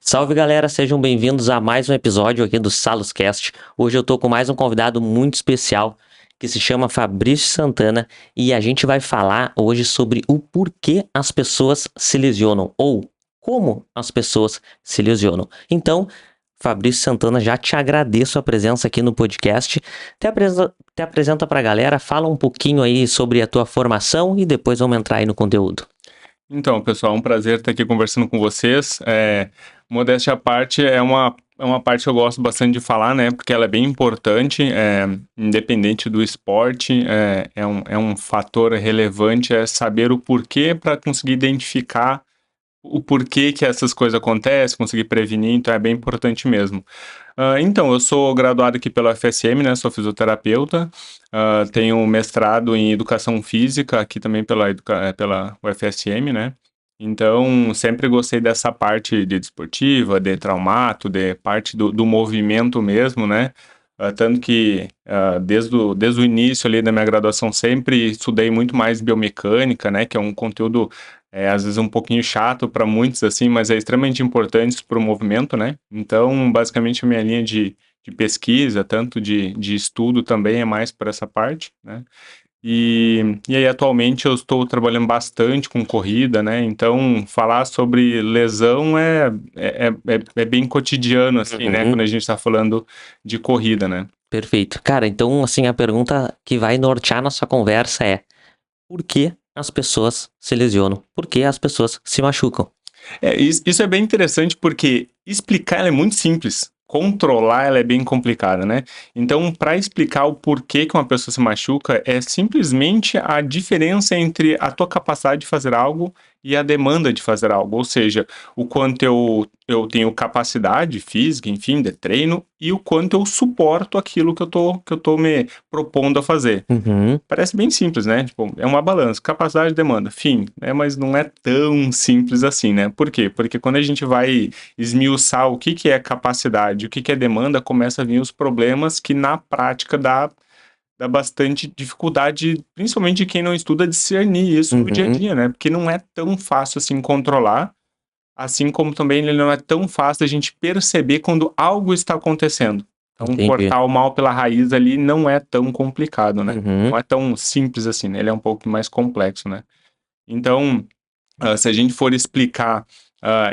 Salve galera, sejam bem-vindos a mais um episódio aqui do SalosCast. Hoje eu tô com mais um convidado muito especial que se chama Fabrício Santana e a gente vai falar hoje sobre o porquê as pessoas se lesionam ou como as pessoas se lesionam. Então, Fabrício Santana, já te agradeço a presença aqui no podcast. Te apresenta pra galera, fala um pouquinho aí sobre a tua formação e depois vamos entrar aí no conteúdo. Então, pessoal, é um prazer estar aqui conversando com vocês. Modéstia à parte, é uma parte que eu gosto bastante de falar, né? Porque ela é bem importante, independente do esporte, é um fator relevante, é saber o porquê para conseguir identificar o porquê que essas coisas acontecem, conseguir prevenir, então é bem importante mesmo. Então, eu sou graduado aqui pela UFSM, né? Sou fisioterapeuta, tenho mestrado em Educação Física aqui também pela UFSM, né? Então, sempre gostei dessa parte de desportiva, de traumato, de parte do movimento mesmo, né? Tanto que desde o início ali da minha graduação sempre estudei muito mais biomecânica, né? Que é um conteúdo às vezes um pouquinho chato para muitos, assim, mas é extremamente importante para o movimento, né? Então, basicamente, a minha linha de pesquisa, tanto de estudo também é mais para essa parte, né? E aí, atualmente, eu estou trabalhando bastante com corrida, né? Então, falar sobre lesão é bem cotidiano, assim, né? Quando a gente está falando de corrida, né? Perfeito. Cara, então, assim, a pergunta que vai nortear nossa conversa é: por que as pessoas se lesionam? Por que as pessoas se machucam? Isso é bem interessante porque explicar ela é muito simples. Controlar ela é bem complicada, né? Então, para explicar o porquê que uma pessoa se machuca, é simplesmente a diferença entre a tua capacidade de fazer algo e a demanda de fazer algo. Ou seja, o quanto eu tenho capacidade física, enfim, de treino, e o quanto eu suporto aquilo que eu tô me propondo a fazer. Uhum, Parece bem simples, né? Tipo, é uma balança, capacidade e demanda, fim, né? Mas não é tão simples assim, né? Por quê? Porque quando a gente vai esmiuçar o que é capacidade, o que é demanda, começa a vir os problemas que na prática dá bastante dificuldade, principalmente de quem não estuda, discernir isso no dia a uhum, dia, né? Porque não é tão fácil assim controlar, assim como também ele não é tão fácil a gente perceber quando algo está acontecendo. Então, entendi. cortar o mal pela raiz ali não é tão complicado, né? Uhum, Não é tão simples assim, né? Ele é um pouco mais complexo, né? Então, se a gente for explicar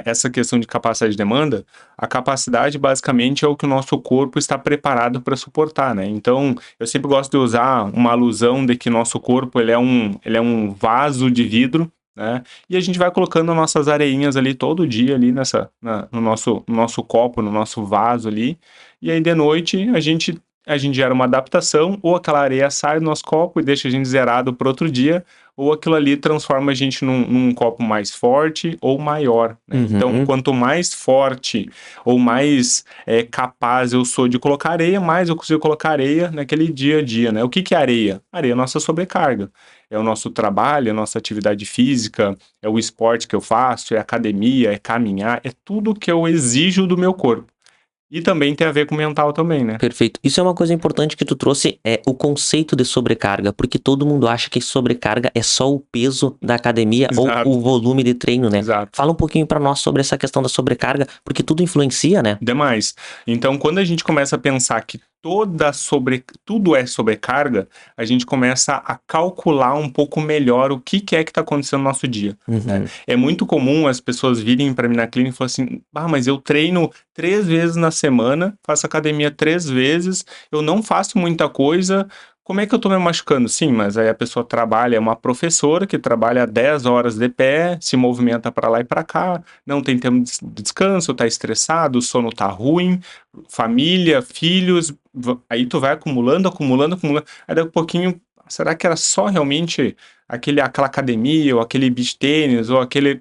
essa questão de capacidade de demanda, a capacidade basicamente é o que o nosso corpo está preparado para suportar, né? Então, eu sempre gosto de usar uma alusão de que nosso corpo ele é um vaso de vidro, né? E a gente vai colocando nossas areinhas ali todo dia ali no nosso copo, no nosso vaso ali, e aí de noite a gente gera uma adaptação, ou aquela areia sai do nosso copo e deixa a gente zerado para outro dia, ou aquilo ali transforma a gente num copo mais forte ou maior, né? Então, uhum, quanto mais forte ou mais capaz eu sou de colocar areia, mais eu consigo colocar areia naquele dia a dia, né? O que é areia? Areia é a nossa sobrecarga. É o nosso trabalho, é a nossa atividade física, é o esporte que eu faço, é academia, é caminhar, é tudo que eu exijo do meu corpo. E também tem a ver com o mental também, né? perfeito. Isso é uma coisa importante que tu trouxe, é o conceito de sobrecarga, porque todo mundo acha que sobrecarga é só o peso da academia ou Exato, o volume de treino, né? exato. Fala um pouquinho pra nós sobre essa questão da sobrecarga, porque tudo influencia, né? Demais. Então, quando a gente começa a pensar que tudo é sobrecarga, a gente começa a calcular um pouco melhor o que é que está acontecendo no nosso dia, né? Uhum, É muito comum as pessoas virem para mim na clínica e falar assim: mas eu treino 3 vezes na semana, faço academia 3 vezes, eu não faço muita coisa. Como é que eu tô me machucando? Sim, mas aí a pessoa trabalha, é uma professora que trabalha 10 horas de pé, se movimenta para lá e para cá, não tem tempo de descanso, tá estressado, o sono tá ruim, família, filhos, aí tu vai acumulando, acumulando, acumulando, aí daqui a pouquinho, será que era só realmente aquela academia, ou aquele beach tênis, ou aquele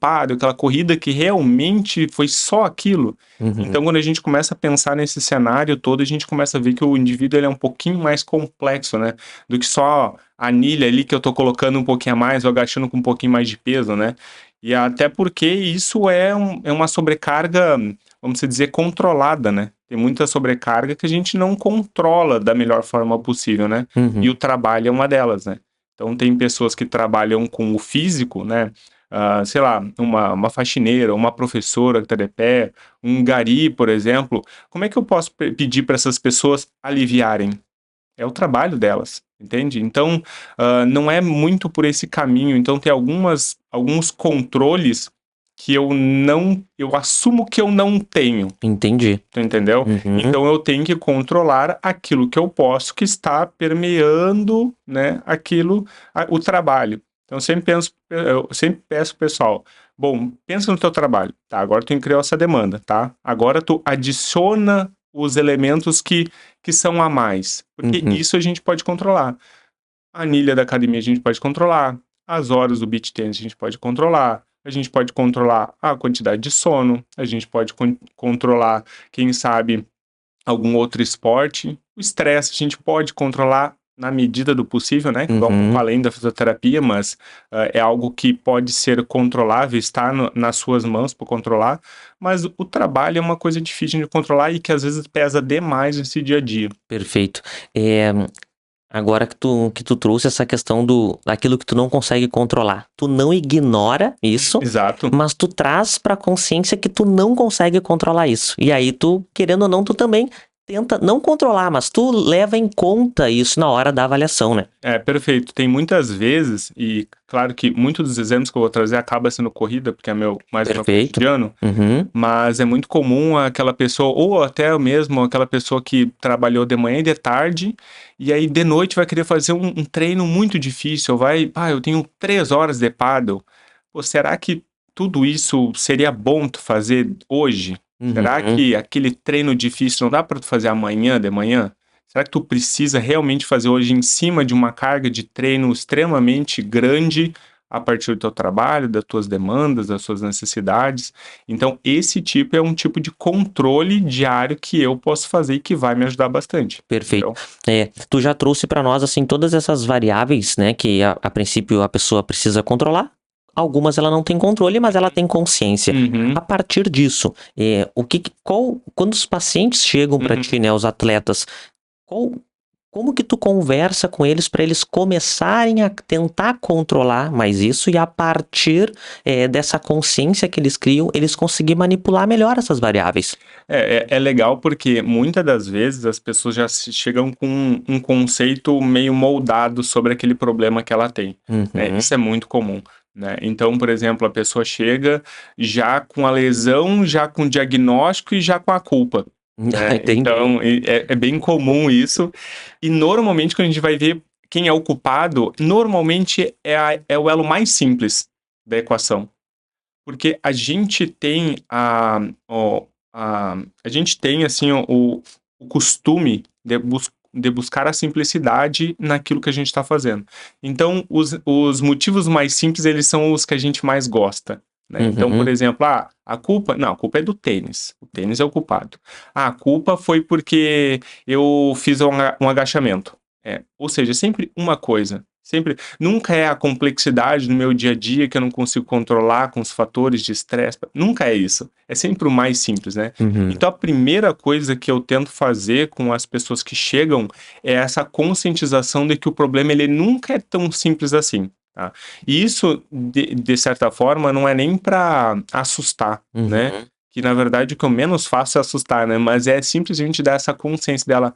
pádel, aquela corrida que realmente foi só aquilo? uhum. Então, quando a gente começa a pensar nesse cenário todo, a gente começa a ver que o indivíduo ele é um pouquinho mais complexo, né? Do que só a anilha ali que eu tô colocando um pouquinho a mais, ou agachando com um pouquinho mais de peso, né? E até porque isso é uma sobrecarga, vamos dizer, controlada, né? Tem muita sobrecarga que a gente não controla da melhor forma possível, né? E Uhum. o trabalho é uma delas, né? Então tem pessoas que trabalham com o físico, né? sei lá, uma faxineira, uma professora que está de pé, um gari, por exemplo, como é que eu posso pedir para essas pessoas aliviarem? É o trabalho delas, entende? Então, não é muito por esse caminho. Então, tem alguns controles que eu assumo que eu não tenho, Entendi. tu entendeu? Uhum. Então, eu tenho que controlar aquilo que eu posso, que está permeando, né, o trabalho. Então, eu sempre peço pro pessoal, bom, pensa no teu trabalho, tá? Agora tu criou essa demanda, tá? Agora tu adiciona os elementos que são a mais, porque Uhum. isso a gente pode controlar. A anilha da academia a gente pode controlar, as horas do beach tennis a gente pode controlar a quantidade de sono, a gente pode controlar, quem sabe, algum outro esporte. O estresse a gente pode controlar na medida do possível, né? Igual eu Uhum. falei da fisioterapia, mas é algo que pode ser controlável, está nas suas mãos para controlar. Mas o trabalho é uma coisa difícil de controlar e que às vezes pesa demais nesse dia a dia. Perfeito. Agora que tu trouxe essa questão daquilo que tu não consegue controlar, tu não ignora isso, Exato. mas tu traz pra consciência que tu não consegue controlar isso. E aí tu, querendo ou não, tu também tenta não controlar, mas tu leva em conta isso na hora da avaliação, né? É, perfeito. Tem muitas vezes, e claro que muitos dos exemplos que eu vou trazer acaba sendo corrida, porque é mais o meu Perfeito. cotidiano, Uhum. mas é muito comum aquela pessoa, ou até mesmo aquela pessoa que trabalhou de manhã e de tarde, e aí de noite vai querer fazer um treino muito difícil, eu tenho 3 horas de pádel. Pô, será que tudo isso seria bom tu fazer hoje? Será Uhum. que aquele treino difícil não dá para tu fazer amanhã de manhã? Será que tu precisa realmente fazer hoje em cima de uma carga de treino extremamente grande a partir do teu trabalho, das tuas demandas, das suas necessidades? Então, esse tipo é um tipo de controle diário que eu posso fazer e que vai me ajudar bastante, Perfeito. entendeu? Tu já trouxe pra nós, assim, todas essas variáveis, né, que a princípio a pessoa precisa controlar. Algumas ela não tem controle, mas ela tem consciência. A Uhum, partir disso, quando os pacientes chegam pra uhum. ti, né, os atletas, qual, como que tu conversa com eles para eles começarem a tentar controlar mais isso e a partir dessa consciência que eles criam, eles conseguir manipular melhor essas variáveis? É legal porque muitas das vezes as pessoas já chegam com um conceito meio moldado sobre aquele problema que ela tem, né? Uhum. Isso é muito comum, né? Então, por exemplo, a pessoa chega já com a lesão, já com o diagnóstico e já com a culpa, né? Entendi. Então, é bem comum isso. E normalmente, quando a gente vai ver quem é o culpado, normalmente é o elo mais simples da equação. Porque a gente tem a gente tem, assim, o costume de buscar a simplicidade naquilo que a gente está fazendo. Então, os motivos mais simples, eles são os que a gente mais gosta, né? Então, por Uhum. exemplo, a culpa é do tênis. O tênis é o culpado. A culpa foi porque eu fiz um agachamento. Ou seja, sempre uma coisa. Sempre, nunca é a complexidade no meu dia a dia que eu não consigo controlar com os fatores de estresse. Nunca é isso. É sempre o mais simples, né? Uhum. Então, a primeira coisa que eu tento fazer com as pessoas que chegam é essa conscientização de que o problema ele nunca é tão simples assim, tá? E isso, de certa forma, não é nem para assustar, né? Uhum. Que na verdade o que eu menos faço é assustar, né? Mas é simplesmente dar essa consciência dela.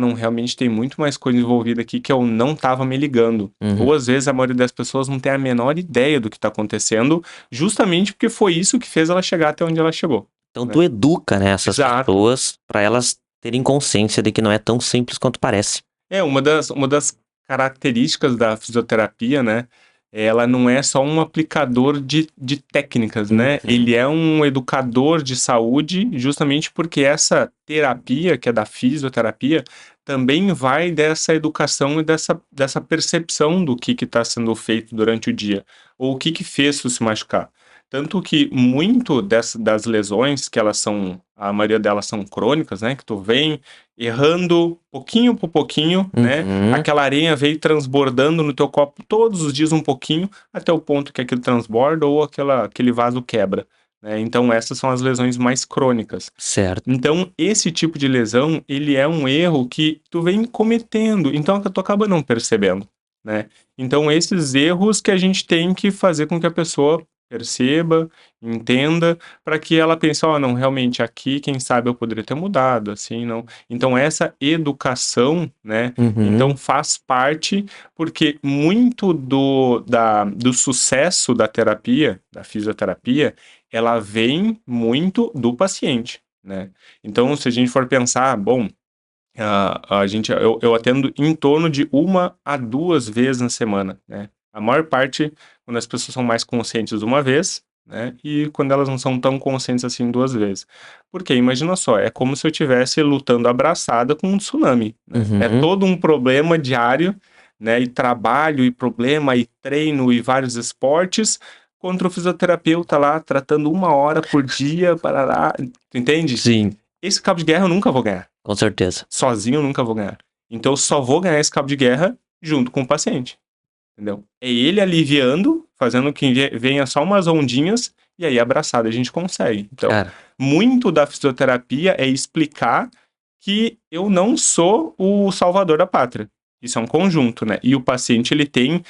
Não, realmente tem muito mais coisa envolvida aqui que eu não estava me ligando. Uhum. Ou às vezes a maioria das pessoas não tem a menor ideia do que está acontecendo, justamente porque foi isso que fez ela chegar até onde ela chegou, Então né? tu educa, né, essas Exato. pessoas para elas terem consciência de que não é tão simples quanto parece. É, uma das características da fisioterapia, né, ela não é só um aplicador de técnicas, né, Uhum. ele é um educador de saúde, justamente porque essa terapia, que é da fisioterapia, também vai dessa educação e dessa percepção do que está sendo feito durante o dia, ou o que fez tu se machucar. Tanto que muito das lesões, que elas são, a maioria delas são crônicas, né, que tu vem errando pouquinho por pouquinho, né? Uhum. Aquela areia veio transbordando no teu copo todos os dias um pouquinho, até o ponto que aquilo transborda ou aquele vaso quebra, né? Então essas são as lesões mais crônicas. Certo. Então esse tipo de lesão, ele é um erro que tu vem cometendo, então tu acaba não percebendo, né? Então esses erros que a gente tem que fazer com que a pessoa perceba, entenda, para que ela pense, ó, não, realmente aqui, quem sabe eu poderia ter mudado, assim, não. Então essa educação, né, então Uhum. faz parte, porque muito do sucesso da terapia, da fisioterapia, ela vem muito do paciente, né. Então se a gente for pensar, bom, eu atendo em torno de 1 a 2 vezes na semana, né. A maior parte, quando as pessoas são mais conscientes, 1 vez, né, e quando elas não são tão conscientes assim, 2 vezes. Porque imagina só, é como se eu estivesse lutando abraçada com um tsunami, né. É Uhum. todo um problema diário, né, e trabalho, e problema, e treino, e vários esportes, contra o fisioterapeuta lá tratando 1 hora por dia, parará, tu entende? Sim, Esse cabo de guerra eu nunca vou ganhar. com certeza. Sozinho eu nunca vou ganhar. Então eu só vou ganhar esse cabo de guerra junto com o paciente, entendeu? É ele aliviando, fazendo que venha só umas ondinhas, e aí abraçado a gente consegue. Então, Cara, muito da fisioterapia é explicar que eu não sou o salvador da pátria. Isso é um conjunto, né? E o paciente ele tem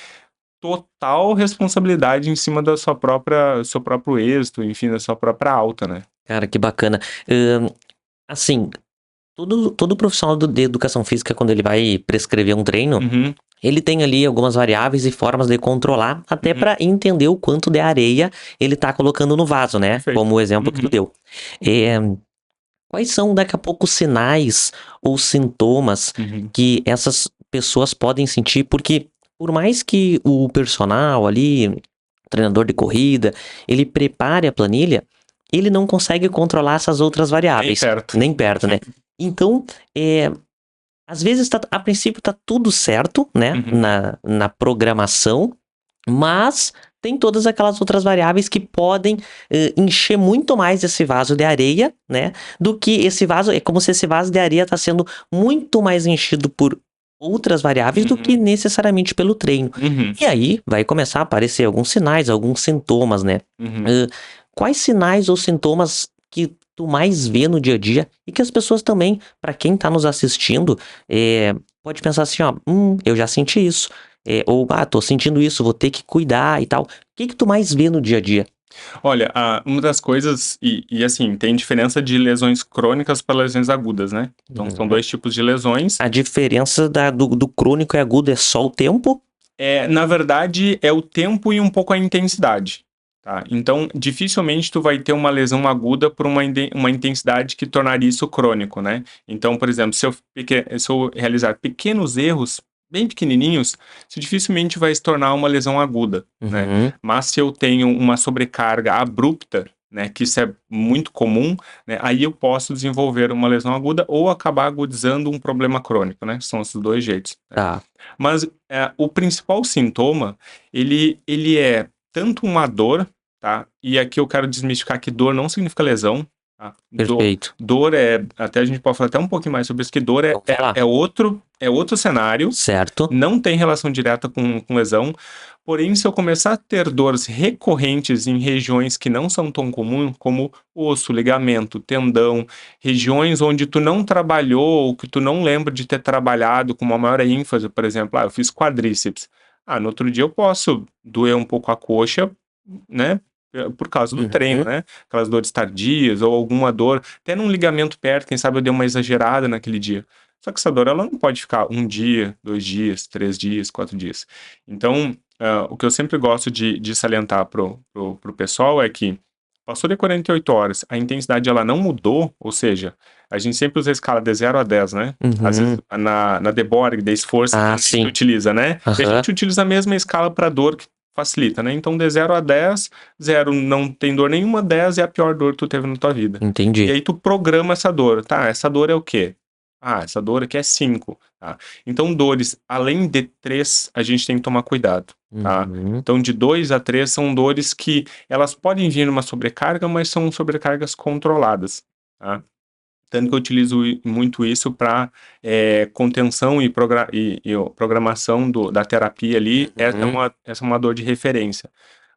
total responsabilidade em cima da sua própria seu próprio êxito, enfim, da sua própria alta, né? cara, que bacana. Hã, assim, todo profissional de educação física, quando ele vai prescrever um treino, Uhum, ele tem ali algumas variáveis e formas de controlar, até uhum, para entender o quanto de areia ele tá colocando no vaso, né, perfeito. como o exemplo que tu Uhum, deu. Eh, quais são, daqui a pouco, os sinais ou sintomas uhum. que essas pessoas podem sentir? Porque, por mais que o personal ali, o treinador de corrida, ele prepare a planilha, ele não consegue controlar essas outras Nem variáveis, perto. nem perto, né. Então, às vezes a princípio tá tudo certo, né, Uhum, na programação, mas tem todas aquelas outras variáveis que podem, encher muito mais esse vaso de areia, né, do que esse vaso é como se esse vaso de areia tá sendo muito mais enchido por outras variáveis do que uhum, necessariamente pelo treino. uhum, E aí vai começar a aparecer alguns sinais, alguns sintomas, né. uhum. Hã, quais sinais ou sintomas que tu mais vê no dia a dia e que as pessoas também, pra quem tá nos assistindo, pode pensar assim: "Ó, eu já senti isso", ou "Ah, tô sentindo isso, vou ter que cuidar e tal". O que que tu mais vê no dia a dia? Olha, uma das coisas assim, tem diferença de lesões crônicas para lesões agudas, né. Então são Uhum. 2 tipos de lesões. A diferença do crônico e agudo é só o tempo? Na verdade, é o tempo e um pouco a intensidade, tá. Então, dificilmente tu vai ter uma lesão aguda por uma intensidade que tornaria isso crônico, né. Então, por exemplo, se eu realizar pequenos erros, bem pequenininhos, isso dificilmente vai se tornar uma lesão aguda, né. Uhum. Mas se eu tenho uma sobrecarga abrupta, né, que isso é muito comum, né, aí eu posso desenvolver uma lesão aguda ou acabar agudizando um problema crônico, né, são esses 2 jeitos, né. Tá, Mas, o principal sintoma, ele é tanto uma dor, tá, e aqui eu quero desmistificar que dor não significa lesão, tá. perfeito. Dor é até a gente pode falar até um pouquinho mais sobre isso, que dor Vamos falar. é outro cenário, Certo. não tem relação direta com lesão, porém se eu começar a ter dores recorrentes em regiões que não são tão comum, como osso, ligamento, tendão, regiões onde tu não trabalhou ou que tu não lembra de ter trabalhado com uma maior ênfase, por exemplo, eu fiz quadríceps. No outro dia eu posso doer um pouco a coxa, né, por causa do treino, Uhum. né, aquelas dores tardias ou alguma dor, até num ligamento perto, quem sabe eu dei uma exagerada naquele dia. Só que essa dor ela não pode ficar 1 dia, 2 dias, 3 dias, 4 dias. Então, o que eu sempre gosto de salientar pro pessoal é que passou de 48 horas, a intensidade ela não mudou, ou seja, a gente sempre usa a escala de 0 a 10, né. Às vezes Uhum. na Deborg, de esforço, Ah, a gente sim. utiliza, né, e a Aham. gente utiliza a mesma escala para dor que facilita, né. Então de 0 a 10, 0 não tem dor nenhuma, 10 é a pior dor que tu teve na tua vida. E Entendi. aí tu programa essa dor, tá, essa dor é o quê? Essa dor aqui é 5, tá. Então dores além de 3 a gente tem que tomar cuidado, tá. Uhum. Então de 2 a 3 são dores que elas podem vir numa sobrecarga, mas são sobrecargas controladas, tá. Tanto que eu utilizo muito isso para contenção e programação da terapia ali, Uhum. essa é uma dor de referência.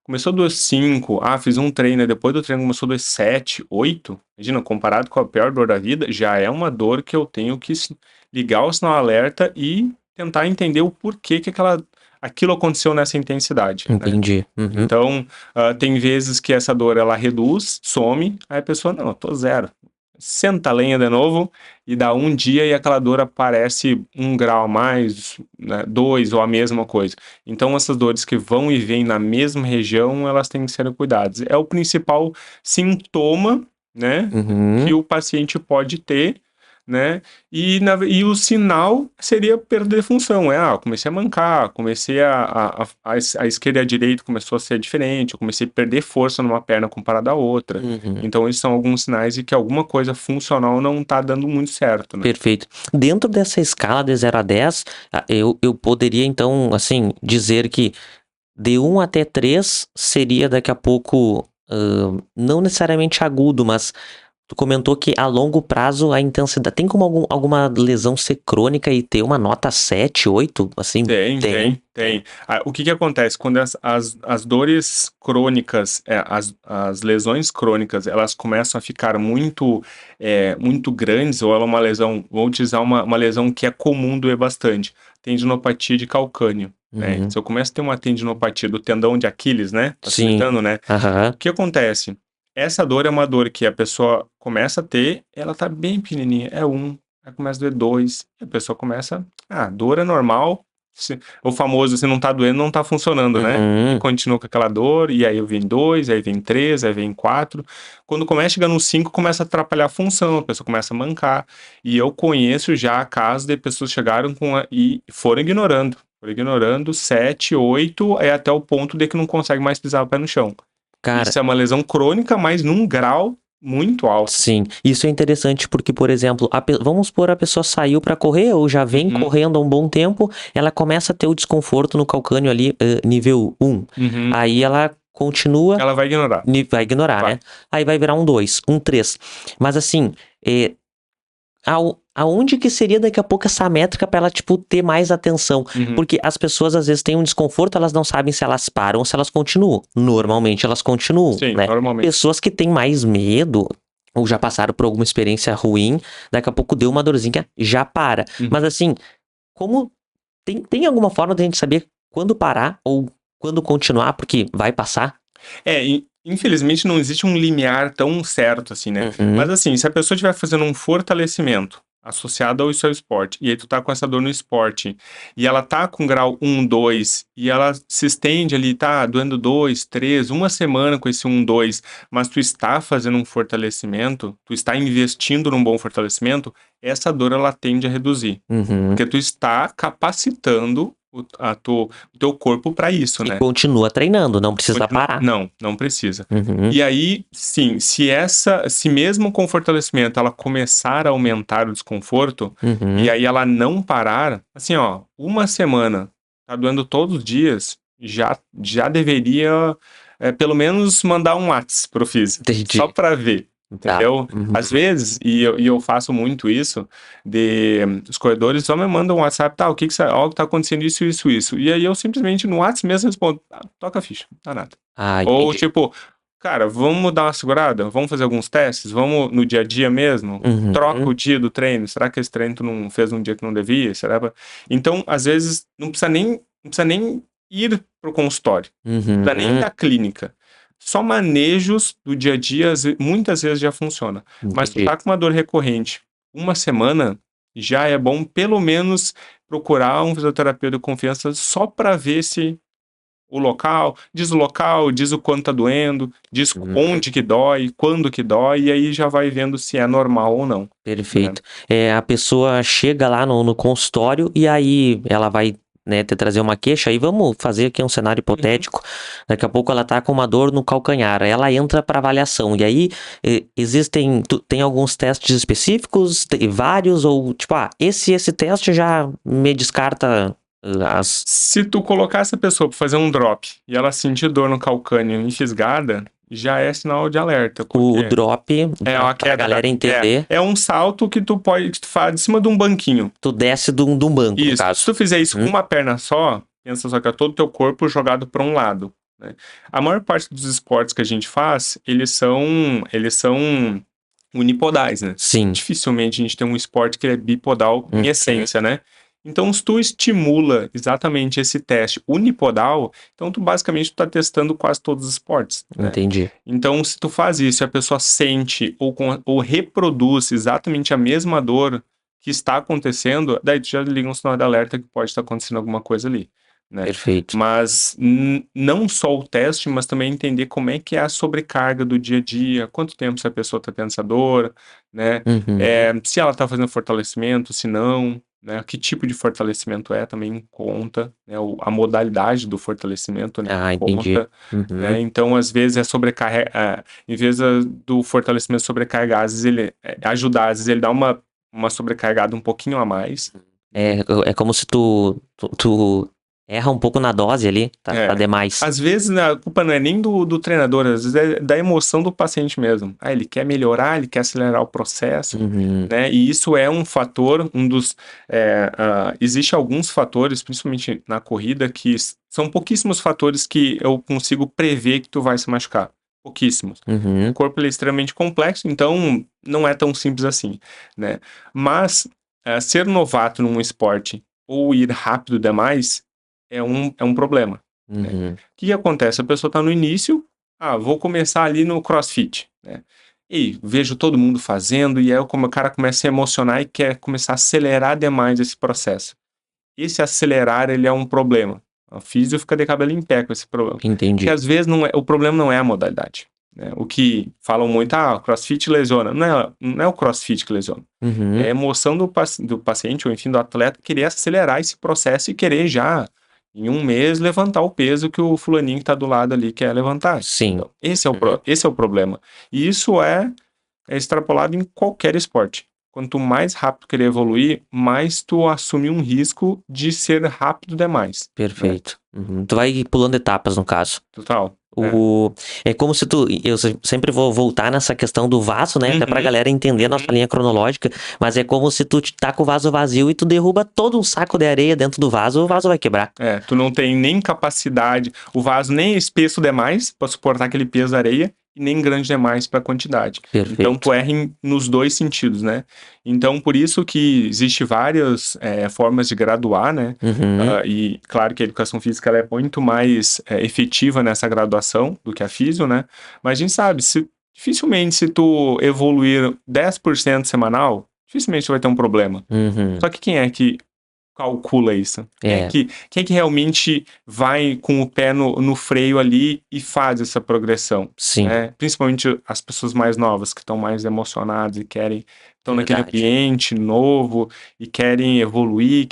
Começou dos 5, fiz um treino, e depois do treino começou dos 7, 8. Imagina, comparado com a pior dor da vida, já é uma dor que eu tenho que ligar o sinal alerta e tentar entender o porquê que aquilo aconteceu nessa intensidade, né? Entendi. Uhum. Então, tem vezes que essa dor, ela reduz, some, aí a pessoa, não, eu tô zero. Senta a lenha de novo e dá um dia e aquela dor aparece 1 grau a mais, né, 2 ou a mesma coisa. Então, essas dores que vão e vêm na mesma região, elas têm que ser cuidadas. É o principal sintoma, né, que Uhum. o paciente pode ter, né, e o sinal seria perder função. Comecei a mancar, comecei a esquerda e a direita começou a ser diferente, eu comecei a perder força numa perna comparada à outra. Uhum. Então, esses são alguns sinais de que alguma coisa funcional não tá dando muito certo, né? Perfeito. Dentro dessa escala de 0 a 10, eu poderia então, assim, dizer que de 1 até 3 seria daqui a pouco, não necessariamente agudo, mas tu comentou que a longo prazo a intensidade. Tem como alguma lesão ser crônica e ter uma nota 7, 8? Assim, Tem. O que acontece? Quando as dores crônicas, as lesões crônicas, elas começam a ficar muito grandes, ou ela é uma lesão, vou utilizar uma lesão que é comum doer bastante, tendinopatia de calcâneo, né? Uhum. Se eu começo a ter uma tendinopatia do tendão de Aquiles, né? Sim. Facilitando, né? Aham. O que acontece? Essa dor é uma dor que a pessoa começa a ter, ela tá bem pequenininha, aí começa a doer 2, e a pessoa começa, dor é normal, o famoso, se não tá doendo, não tá funcionando, né? E Uhum. continua com aquela dor, e aí vem 2, aí vem 3, aí vem 4. Quando começa chegando no 5, começa a atrapalhar a função, a pessoa começa a mancar. E eu conheço já casos de pessoas que chegaram e foram ignorando. 7, 8, é até o ponto de que não consegue mais pisar o pé no chão. Cara, Isso é uma lesão crônica, mas num grau muito alto. sim, isso é interessante porque, por exemplo, vamos supor a pessoa saiu pra correr ou já vem correndo há um bom tempo, ela começa a ter o desconforto no calcâneo ali, nível 1. Aí ela continua, Ela vai ignorar. vai ignorar, Vai. né? Aí vai virar um 2, um 3. Mas assim, aonde que seria daqui a pouco essa métrica pra ela, tipo, ter mais atenção? Porque as pessoas às vezes têm um desconforto, elas não sabem se elas param ou se elas continuam. Normalmente elas continuam, Sim, né? normalmente. Pessoas que têm mais medo ou já passaram por alguma experiência ruim, daqui a pouco deu uma dorzinha, já para. Mas assim, como tem alguma forma de a gente saber quando parar ou quando continuar, porque vai passar? Infelizmente não existe um limiar tão certo assim, né? Mas assim, se a pessoa estiver fazendo um fortalecimento associado ao seu esporte, e aí tu tá com essa dor no esporte, e ela tá com grau 1, 2, e ela se estende ali, tá doendo 2, 3, uma semana com esse 1, 2, mas tu está fazendo um fortalecimento, tu está investindo num bom fortalecimento, essa dor ela tende a reduzir. Porque tu está capacitando o teu corpo para isso, E né? continua treinando, não precisa parar. Não precisa. E aí, sim, se mesmo com fortalecimento ela começar a aumentar o desconforto, e aí ela não parar, assim, ó, uma semana, tá doendo todos os dias, já deveria, pelo menos mandar um WhatsApp pro físico, Entendi. só para ver. Tá. Entendeu? Às vezes, e eu faço muito isso, os corredores só me mandam um WhatsApp, tá, o que tá acontecendo isso. E aí eu simplesmente no WhatsApp mesmo respondo, toca a ficha, não dá nada. Ou Entendi. tipo, cara, vamos dar uma segurada? Vamos fazer alguns testes? Vamos no dia a dia mesmo? Troca o dia do treino. Será que esse treino tu não fez um dia que não devia? Então, às vezes, não precisa nem ir pro consultório. Não precisa nem ir na clínica. Só manejos do dia a dia, muitas vezes já funciona. Mas tu tá com uma dor recorrente, uma semana, já é bom pelo menos procurar um fisioterapeuta de confiança só para ver se o local, diz o quanto tá doendo, diz onde que dói, quando que dói, e aí já vai vendo se é normal ou não. Perfeito. A pessoa chega lá no consultório e aí ela vai, né, trazer uma queixa, aí vamos fazer aqui um cenário hipotético. Daqui a pouco ela tá com uma dor no calcanhar, ela entra para avaliação, e aí tem alguns testes específicos, tem vários, ou tipo, esse teste já me descarta as... Se tu colocar essa pessoa pra fazer um drop e ela sentir dor no calcânio enfisgada, já é sinal de alerta. O drop, uma pra queda, galera entender, é um salto que tu faz de cima de um banquinho. tu desce de um banco, no Isso. caso. Se tu fizer isso com uma perna só, pensa só que é todo o teu corpo jogado para um lado, né? A maior parte dos esportes que a gente faz, eles são unipodais, né? Sim. Dificilmente a gente tem um esporte que é bipodal em essência, né? Então, se tu estimula exatamente esse teste unipodal, então tu basicamente está testando quase todos os esportes, né? Entendi. Então, se tu faz isso e a pessoa sente ou reproduz exatamente a mesma dor que está acontecendo, daí tu já liga um sinal de alerta que pode estar acontecendo alguma coisa ali, né? Perfeito. Mas não só o teste, mas também entender como é que é a sobrecarga do dia a dia, quanto tempo essa pessoa está tendo essa dor, né? Uhum. Se ela está fazendo fortalecimento, se não, né? Que tipo de fortalecimento é também conta, né? A modalidade do fortalecimento, né? Ah, entendi. Conta, né? Uhum. Então, às vezes, em vez do fortalecimento sobrecarregar, às vezes ele ajudar, às vezes ele dá uma sobrecargada um pouquinho a mais, né? É como se tu erra um pouco na dose ali, tá demais. Às vezes, né, a culpa não é nem do treinador, às vezes é da emoção do paciente mesmo. Ele quer melhorar, ele quer acelerar o processo, Uhum. né? E isso é um fator, existe alguns fatores, principalmente na corrida, que são pouquíssimos fatores que eu consigo prever que tu vai se machucar. Pouquíssimos. O Uhum. corpo ele é extremamente complexo, então não é tão simples assim, né? Mas ser novato num esporte ou ir rápido demais é um problema, né? O Uhum. que acontece? A pessoa está no início, vou começar ali no CrossFit, né? E vejo todo mundo fazendo, e aí como o cara começa a se emocionar e quer começar a acelerar demais esse processo. Esse acelerar, ele é um problema. A físio fica de cabelo em pé com esse problema. Porque Entendi. às vezes o problema não é a modalidade, né? O que falam muito, o CrossFit lesiona. Não é o CrossFit que lesiona. É Uhum. a emoção do paciente, ou enfim, do atleta, querer acelerar esse processo e querer já, em um mês, levantar o peso que o fulaninho que está do lado ali quer levantar. Sim. Então, esse é o, Uhum. pro- esse é o problema. E isso é extrapolado em qualquer esporte. Quanto mais rápido querer evoluir, mais tu assume um risco de ser rápido demais, né? Perfeito. Uhum. Tu vai pulando etapas, no caso. Total. É como se eu sempre vou voltar nessa questão do vaso, né? Até pra Uhum, galera entender a nossa uhum. linha cronológica. Mas é como se tu tá com o vaso vazio e tu derruba todo um saco de areia dentro do vaso, o vaso vai quebrar. Tu não tem nem capacidade, o vaso nem é espesso demais para suportar aquele peso da areia e nem grande demais para a quantidade. Então Perfeito. tu erra nos dois sentidos, né? Então por isso que existe várias formas de graduar, né? Uhum. E claro que a educação física ela é muito mais efetiva nessa graduação do que a físio, né? Mas a gente sabe, dificilmente se tu evoluir 10% semanal, dificilmente tu vai ter um problema. Uhum. Só que quem é que calcula isso? É, Quem é que realmente vai com o pé no freio ali e faz essa progressão? sim, Né? Principalmente as pessoas mais novas, que estão mais emocionadas e estão naquele verdade. ambiente novo e querem evoluir,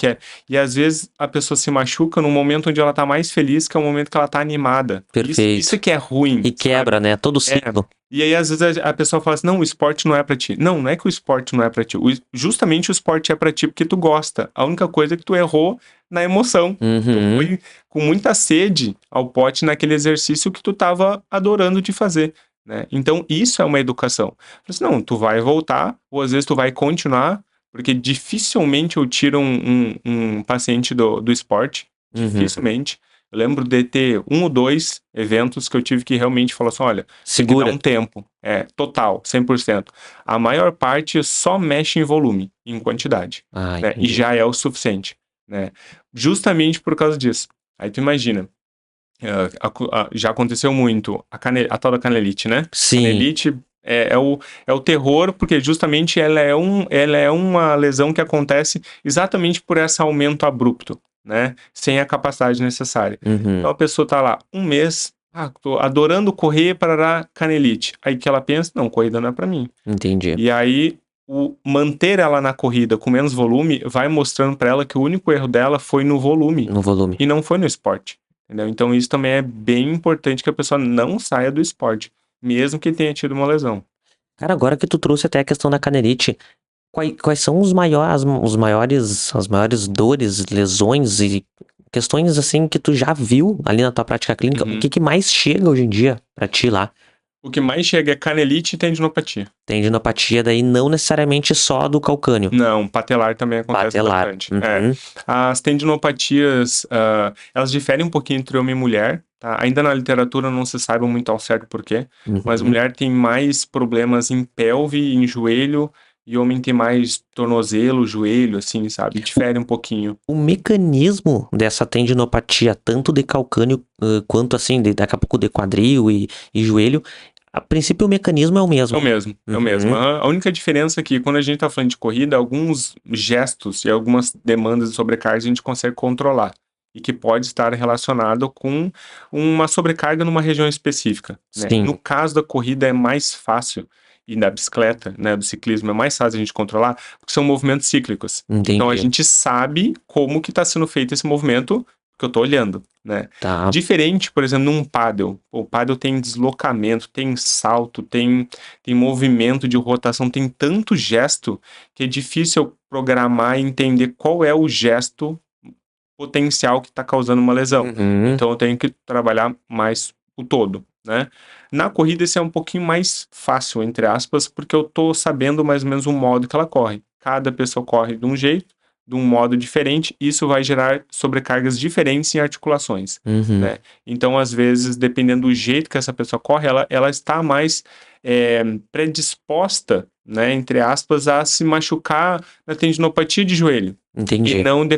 e às vezes a pessoa se machuca no momento onde ela está mais feliz, que é o momento que ela está animada. Isso é Perfeito. que é ruim, E sabe? quebra, né? Todo É, ciclo. e aí, às vezes, a pessoa fala assim: não, o esporte não é pra ti. Não, não é que o esporte não é pra ti. Justamente o esporte é pra ti porque tu gosta. A única coisa é que tu errou na emoção. Tu Uhum. foi com muita sede ao pote naquele exercício que tu tava adorando de fazer, né? Então, isso é uma educação. Fala assim, não, tu vai voltar, ou às vezes tu vai continuar, porque dificilmente eu tiro um paciente do esporte. Uhum. Dificilmente. Eu lembro de ter um ou dois eventos que eu tive que realmente falar assim, olha, tem que dar Segura. um tempo. Total, 100%. A maior parte só mexe em volume, em quantidade, Ah, né? E entendi. já é o suficiente, né? Justamente por causa disso. Aí tu imagina, já aconteceu muito a tal da canelite, né? Sim. Canelite é o terror, porque justamente ela é uma lesão que acontece exatamente por esse aumento abrupto, né? Sem a capacidade necessária. Uhum. Então a pessoa tá lá um mês, tô adorando correr para canelite. Aí que ela pensa, não, corrida não é para mim. Entendi. E aí o manter ela na corrida com menos volume vai mostrando para ela que o único erro dela foi no volume No volume. e não foi no esporte. Entendeu? Então isso também é bem importante que a pessoa não saia do esporte, mesmo que tenha tido uma lesão. Cara, agora que tu trouxe até a questão da canelite, quais são as maiores dores, lesões e questões assim que tu já viu ali na tua prática clínica? O Uhum. que mais chega hoje em dia pra ti lá? O que mais chega é canelite e tendinopatia. Tendinopatia daí não necessariamente só do calcâneo. Não, patelar também acontece Patelar. bastante. Uhum. As tendinopatias, elas diferem um pouquinho entre homem e mulher, tá? Ainda na literatura não se sabe muito ao certo por quê, mas Uhum. mulher tem mais problemas em pelve, em joelho e homem tem mais tornozelo, joelho, assim, sabe? Difere um pouquinho. O mecanismo dessa tendinopatia, tanto de calcâneo quanto assim, daqui a pouco de quadril e joelho, a princípio o mecanismo é o É mesmo. o mesmo, é o mesmo. Uhum. Aham. A única diferença é que quando a gente tá falando de corrida, alguns gestos e algumas demandas de sobrecarga a gente consegue controlar. E que pode estar relacionado com uma sobrecarga numa região específica, né? No Sim, caso da corrida é mais fácil, e da bicicleta, né, do ciclismo, é mais fácil a gente controlar, porque são movimentos cíclicos. Então a entendi. gente sabe como que está sendo feito esse movimento, que eu tô olhando, né? Tá. Diferente, por exemplo, num pádel. O pádel tem deslocamento, tem salto, tem movimento de rotação, tem tanto gesto que é difícil eu programar e entender qual é o gesto potencial que está causando uma lesão. Uhum. Então eu tenho que trabalhar mais o todo, né? Na corrida isso é um pouquinho mais fácil, entre aspas, porque eu tô sabendo mais ou menos o modo que ela corre. Cada pessoa corre de um jeito, de um modo diferente, e isso vai gerar sobrecargas diferentes em articulações, Uhum. né? Então, às vezes, dependendo do jeito que essa pessoa corre, ela está mais predisposta, né, entre aspas, a se machucar na tendinopatia de joelho e Entendi. não de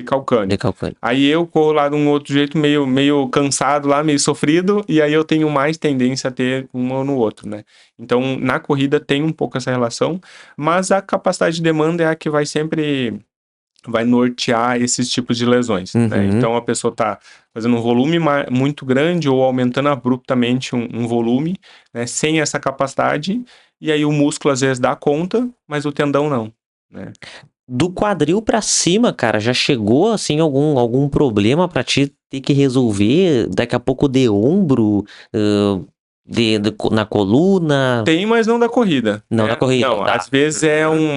calcânio. De calcâneo. Aí eu corro lá de um outro jeito, meio cansado lá, meio sofrido, e aí eu tenho mais tendência a ter um ou no outro, né? Então, na corrida tem um pouco essa relação, mas a capacidade de demanda é a que vai nortear esses tipos de lesões, né? Uhum. Então a pessoa tá fazendo um volume muito grande ou aumentando abruptamente um volume, né, sem essa capacidade, e aí o músculo às vezes dá conta, mas o tendão não, né? Do quadril pra cima, cara, já chegou assim algum problema pra ti ter que resolver daqui a pouco de ombro, na coluna? Tem, mas não da corrida, Não, na né? corrida, Não, tá.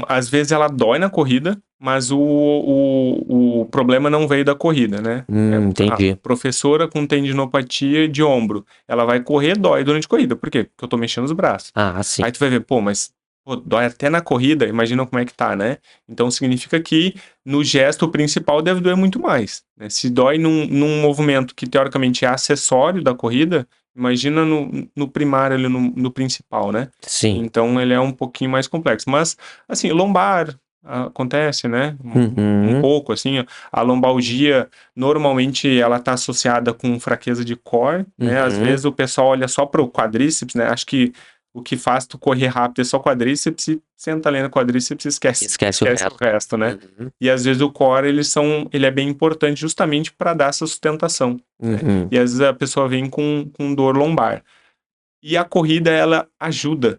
às vezes ela dói na corrida, mas o problema não veio da corrida, né? A Entendi. professora com tendinopatia de ombro, ela vai correr, dói durante a corrida. Por quê? Porque eu tô mexendo os braços. Ah, sim. Aí tu vai ver, pô, mas pô, dói até na corrida, imagina como é que tá, né? Então significa que no gesto principal deve doer muito mais, né? Se dói num movimento que teoricamente é acessório da corrida, imagina no primário, ali no principal, né? Sim. Então ele é um pouquinho mais complexo. Mas, assim, lombar acontece, né? Um Uhum. pouco, assim, ó. A lombalgia, normalmente, ela tá associada com fraqueza de core, né? Às Uhum. vezes o pessoal olha só para o quadríceps, né? Acho que o que faz tu correr rápido é só quadríceps e senta ali no quadríceps e Esquece o esquece o resto. resto, né? Uhum. E às vezes o core, ele é bem importante justamente para dar essa sustentação, né? Uhum. E às vezes a pessoa vem com dor lombar. E a corrida, ela ajuda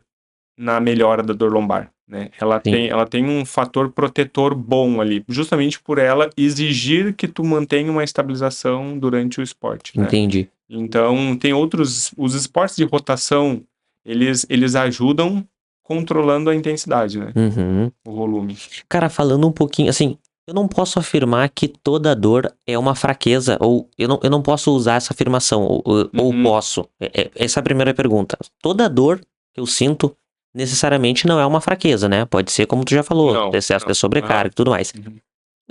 na melhora da dor lombar, né? Sim, Ela tem um fator protetor bom ali, justamente por ela exigir que tu mantenha uma estabilização durante o esporte, né? entendi. Então, tem os esportes de rotação, eles ajudam controlando a intensidade, né? Uhum. O volume. Cara, falando um pouquinho, assim, eu não posso afirmar que toda dor é uma fraqueza, ou eu não posso usar essa afirmação, ou Uhum. posso. Essa é a primeira pergunta. Toda dor que eu sinto necessariamente não é uma fraqueza, né? Pode ser, como tu já falou, Não, excesso de não. Aham. sobrecarga e tudo mais. Uhum.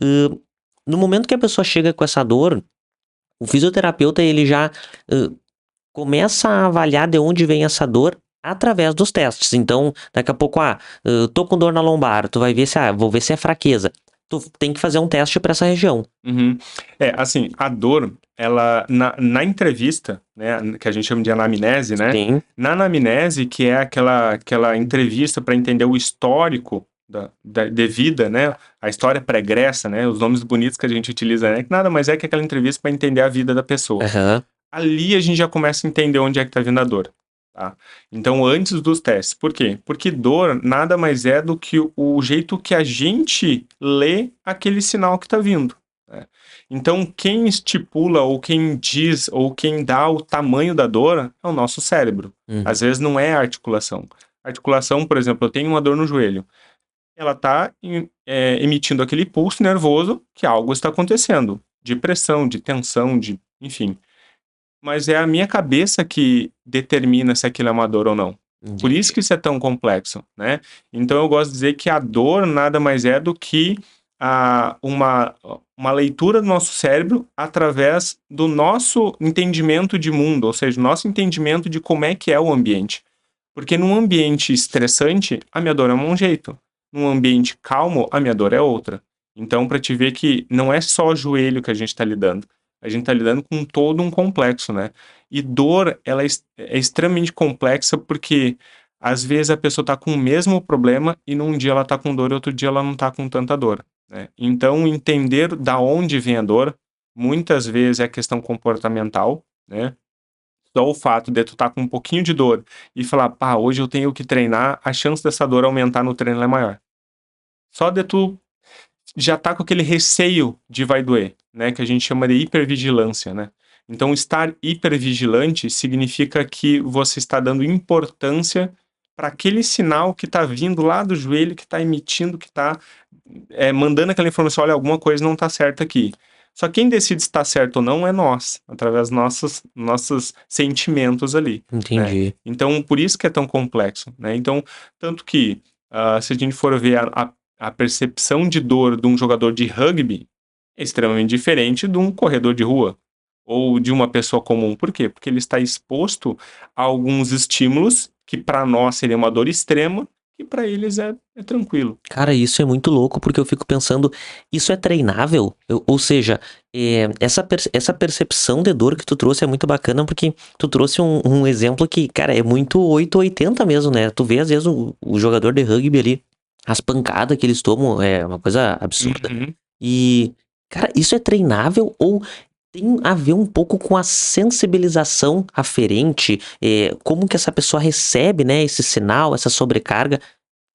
Hã, no momento que a pessoa chega com essa dor, o fisioterapeuta ele já começa a avaliar de onde vem essa dor através dos testes. Então, daqui a pouco, tô com dor na lombar, tu vai ver se, vou ver se é fraqueza. Tu tem que fazer um teste para essa região. Uhum. Assim, a dor, ela, na entrevista, né, que a gente chama de anamnese, né? Sim. Na anamnese, que é aquela entrevista para entender o histórico de vida, né? A história pregressa, né? Os nomes bonitos que a gente utiliza, né? Que nada mais é que aquela entrevista para entender a vida da pessoa. Aham. Ali a gente já começa a entender onde é que tá vindo a dor, tá? Então, antes dos testes. Por quê? Porque dor nada mais é do que o jeito que a gente lê aquele sinal que tá vindo, né? Então, quem estipula, ou quem diz, ou quem dá o tamanho da dor é o nosso cérebro. Uhum. Às vezes não é a articulação. A articulação, por exemplo, eu tenho uma dor no joelho. Ela tá emitindo aquele pulso nervoso que algo está acontecendo. De pressão, de tensão, enfim. Mas é a minha cabeça que determina se aquilo é uma dor ou não. Por isso Entendi. que isso é tão complexo, né? Então eu gosto de dizer que a dor nada mais é do que uma leitura do nosso cérebro através do nosso entendimento de mundo, ou seja, o nosso entendimento de como é que é o ambiente. Porque num ambiente estressante, a minha dor é um jeito. Num ambiente calmo, a minha dor é outra. Então, para te ver que não é só o joelho que a gente está lidando. A gente está lidando com todo um complexo, né? E dor, ela é extremamente complexa porque às vezes a pessoa está com o mesmo problema e num dia ela está com dor e outro dia ela não está com tanta dor, né? Então, entender da onde vem a dor, muitas vezes é questão comportamental, né? Só o fato de tu estar com um pouquinho de dor e falar, pá, hoje eu tenho que treinar, a chance dessa dor aumentar no treino é maior. Só de tu já tá com aquele receio de vai doer, né? Que a gente chama de hipervigilância, né? Então, estar hipervigilante significa que você está dando importância para aquele sinal que está vindo lá do joelho, que está emitindo, que está mandando aquela informação, olha, alguma coisa não está certa aqui. Só quem decide se está certo ou não é nós, através dos nossos sentimentos ali, né? Entendi. Então, por isso que é tão complexo, né? Então, tanto que, se a gente for ver a percepção de dor de um jogador de rugby é extremamente diferente de um corredor de rua ou de uma pessoa comum. Por quê? Porque ele está exposto a alguns estímulos que para nós seria uma dor extrema e para eles é tranquilo. Cara, isso é muito louco porque eu fico pensando, isso é treinável? Ou seja, essa percepção de dor que tu trouxe é muito bacana porque tu trouxe um exemplo que, cara, é muito 880 mesmo, né? Tu vê às vezes o jogador de rugby ali, as pancadas que eles tomam é uma coisa absurda. Uhum. E, cara, isso é treinável ou tem a ver um pouco com a sensibilização aferente? Como que essa pessoa recebe, né, esse sinal, essa sobrecarga?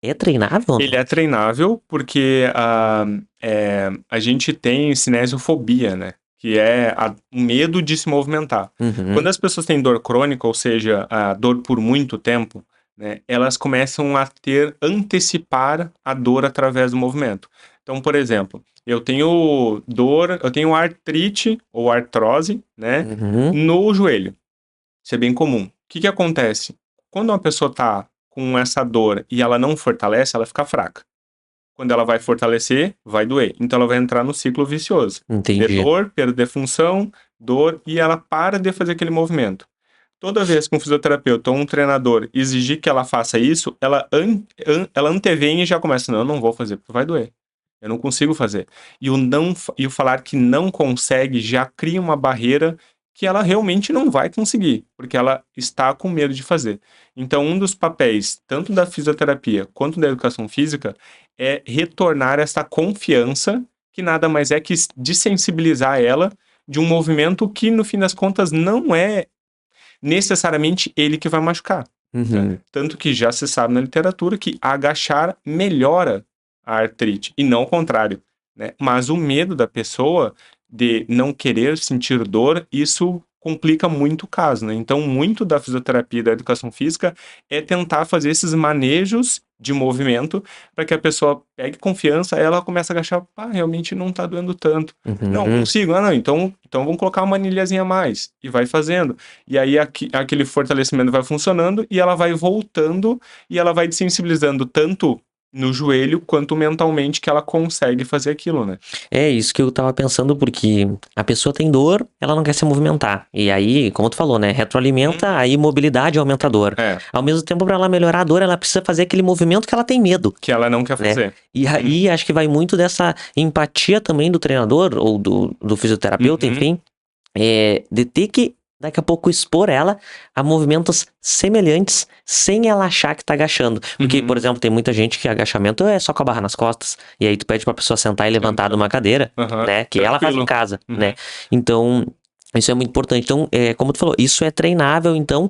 É treinável? Ele é treinável porque a gente tem cinesiofobia, né? Que é o medo de se movimentar. Uhum. Quando as pessoas têm dor crônica, ou seja, a dor por muito tempo, né, elas começam a antecipar a dor através do movimento. Então, por exemplo, eu tenho dor, eu tenho artrite ou artrose, né, Uhum. no joelho. Isso é bem comum. O que acontece? Quando uma pessoa está com essa dor e ela não fortalece, ela fica fraca. Quando ela vai fortalecer, vai doer. Então ela vai entrar no ciclo vicioso. De Entendi. dor, perda de função, dor, e ela para de fazer aquele movimento. Toda vez que um fisioterapeuta ou um treinador exigir que ela faça isso, ela antevém e já começa, não, eu não vou fazer, porque vai doer. Eu não consigo fazer. E o falar que não consegue já cria uma barreira que ela realmente não vai conseguir, porque ela está com medo de fazer. Então, um dos papéis, tanto da fisioterapia quanto da educação física, é retornar essa confiança, que nada mais é que desensibilizar ela de um movimento que, no fim das contas, não é necessariamente ele que vai machucar, né? Uhum. Tanto que já se sabe na literatura que agachar melhora a artrite, e não o contrário, né? Mas o medo da pessoa de não querer sentir dor, isso complica muito o caso, né? Então, muito da fisioterapia e da educação física é tentar fazer esses manejos de movimento para que a pessoa pegue confiança, ela começa a agachar, pá, realmente não tá doendo tanto. Não, Uhum. consigo. Ah, não, então vamos colocar uma anilhazinha a mais. E vai fazendo. E aí aquele fortalecimento vai funcionando e ela vai voltando e ela vai desensibilizando tanto no joelho quanto mentalmente que ela consegue fazer aquilo, né? É isso que eu tava pensando, porque a pessoa tem dor, ela não quer se movimentar. E aí, como tu falou, né? Retroalimenta, aí mobilidade aumenta a dor. É, Ao mesmo tempo, pra ela melhorar a dor, ela precisa fazer aquele movimento que ela tem medo, que ela não quer né? fazer. E aí, acho que vai muito dessa empatia também do treinador, ou do fisioterapeuta, Uhum. enfim, de ter que, daqui a pouco, expor ela a movimentos semelhantes, sem ela achar que tá agachando. Porque, Uhum. por exemplo, tem muita gente que agachamento é só com a barra nas costas, e aí tu pede pra pessoa sentar e levantar de uma cadeira, Aham. né, que ela faz em Tranquilo. casa, Uhum. né. Então, isso é muito importante. Então, como tu falou, isso é treinável, então,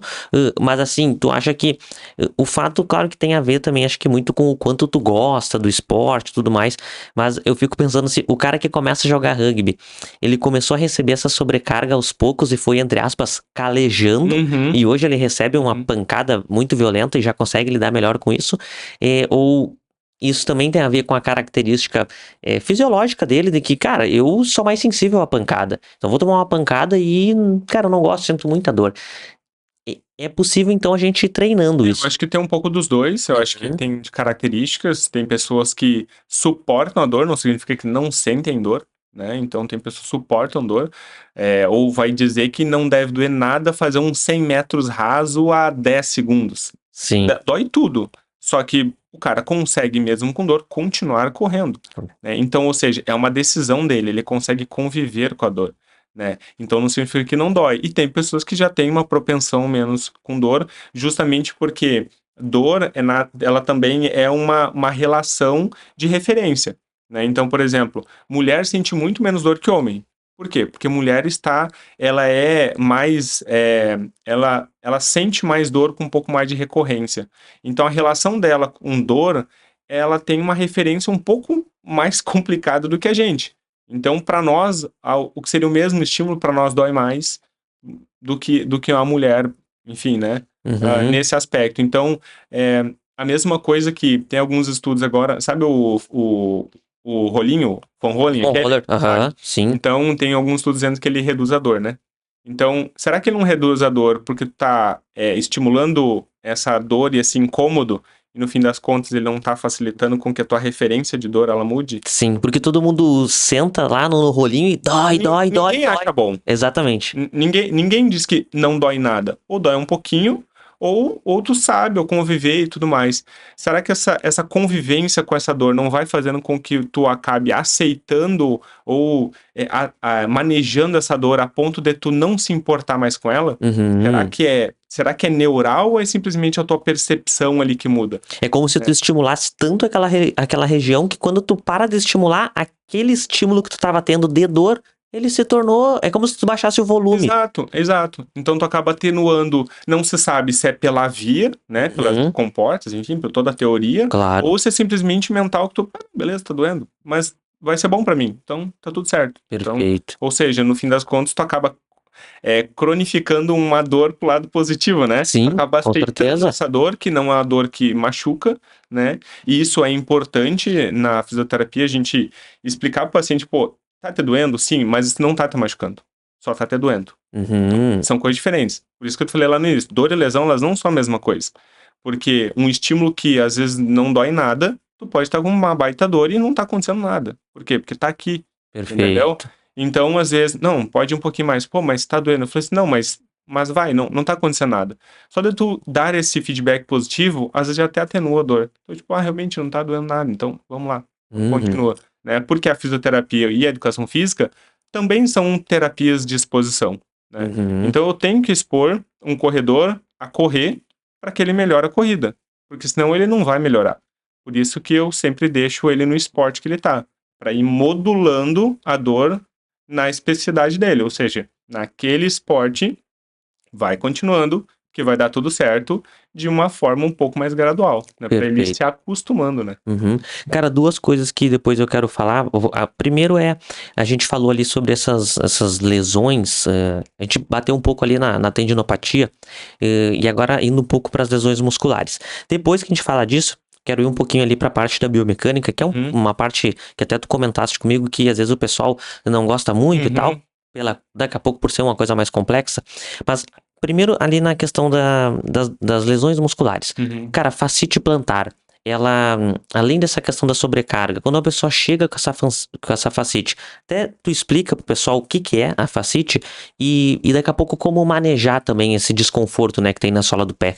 mas assim, tu acha que o fato, claro que tem a ver também, acho que muito com o quanto tu gosta do esporte e tudo mais, mas eu fico pensando se o cara que começa a jogar rugby, ele começou a receber essa sobrecarga aos poucos e foi, entre aspas, calejando, Uhum. e hoje ele recebe uma Uhum. pancada muito violenta e já consegue lidar melhor com isso, ou isso também tem a ver com a característica fisiológica dele, de que, cara, eu sou mais sensível à pancada. Então vou tomar uma pancada e, cara, eu não gosto, sinto muita dor. É possível, então, a gente ir treinando Eu isso. acho que tem um pouco dos dois. Eu acho que Uhum. tem características, tem pessoas que suportam a dor, não significa que não sentem dor, né? Então tem pessoas que suportam dor, ou vai dizer que não deve doer nada fazer uns 100 metros raso a 10 segundos. Sim. Dói tudo, só que o cara consegue mesmo com dor continuar correndo, né? Então, ou seja, é uma decisão dele, ele consegue conviver com a dor, né? Então não significa que não dói. E tem pessoas que já têm uma propensão menos com dor, justamente porque dor, ela também é uma relação de referência, né? Então, por exemplo, mulher sente muito menos dor que homem. Por quê? Porque mulher ela é mais, ela sente mais dor com um pouco mais de recorrência. Então a relação dela com dor, ela tem uma referência um pouco mais complicada do que a gente. Então, para nós, o que seria o mesmo estímulo, para nós dói mais do que uma mulher, enfim, né? Nesse aspecto. Então, a mesma coisa que tem alguns estudos agora, sabe o rolinho, foam rolling, Bom, aquele? roller, sim. Então, tem alguns estudos dizendo que ele reduz a dor, né? Então, será que ele não reduz a dor porque tu tá estimulando essa dor e esse incômodo e no fim das contas ele não tá facilitando com que a tua referência de dor ela mude? Sim, porque todo mundo senta lá no rolinho e dói, dói, dói, Ninguém dói. acha bom. Exatamente. Ninguém diz que não dói nada. Ou dói um pouquinho, ou tu sabe, ou conviver e tudo mais. Será que essa convivência com essa dor não vai fazendo com que tu acabe aceitando ou manejando essa dor a ponto de tu não se importar mais com ela? Será que é neural ou é simplesmente a tua percepção ali que muda? É como se tu estimulasse tanto aquela região que quando tu para de estimular, aquele estímulo que tu tava tendo de dor, ele se tornou. É como se tu baixasse o volume. Exato. Então tu acaba atenuando, não se sabe se é pela via, né? Pelas comportas, enfim, por toda a teoria. Claro. Ou se é simplesmente mental que tu, beleza, tá doendo, mas vai ser bom pra mim, então tá tudo certo. Então, Perfeito. ou seja, no fim das contas, tu acaba cronificando uma dor pro lado positivo, né? Sim, tu acaba com aceitando certeza. essa dor, que não é uma dor que machuca, né? E isso é importante na fisioterapia, a gente explicar pro paciente, pô, tá te doendo? Sim, mas isso não tá te machucando. Só tá te doendo. São coisas diferentes. Por isso que eu te falei lá no início, dor e lesão, elas não são a mesma coisa. Porque um estímulo que às vezes não dói nada, tu pode estar com uma baita dor e não tá acontecendo nada. Por quê? Porque tá aqui. Entendeu? Perfeito. Então, às vezes, não, pode um pouquinho mais. Pô, mas tá doendo. Eu falei assim, não, mas vai, não tá acontecendo nada. Só de tu dar esse feedback positivo, às vezes já até atenua a dor. Então, tipo, realmente não tá doendo nada. Então, vamos lá. Continua. Né? Porque a fisioterapia e a educação física também são terapias de exposição. Né? Então, eu tenho que expor um corredor a correr para que ele melhore a corrida. Porque senão ele não vai melhorar. Por isso que eu sempre deixo ele no esporte que ele tá. Para ir modulando a dor na especificidade dele, ou seja, naquele esporte vai continuando, que vai dar tudo certo de uma forma um pouco mais gradual, né? Para ele se acostumando, né? Cara, duas coisas que depois eu quero falar. Primeiro a gente falou ali sobre essas lesões, a gente bateu um pouco ali na tendinopatia, e agora indo um pouco para as lesões musculares. Depois que a gente falar disso, quero ir um pouquinho ali para a parte da biomecânica, que é uma parte que até tu comentaste comigo, que às vezes o pessoal não gosta muito e tal, daqui a pouco por ser uma coisa mais complexa, mas primeiro ali na questão das lesões musculares. Cara, fascite plantar, ela, além dessa questão da sobrecarga, quando a pessoa chega com essa fascite, até tu explica pro pessoal o que é a fascite e daqui a pouco como manejar também esse desconforto, né, que tem na sola do pé.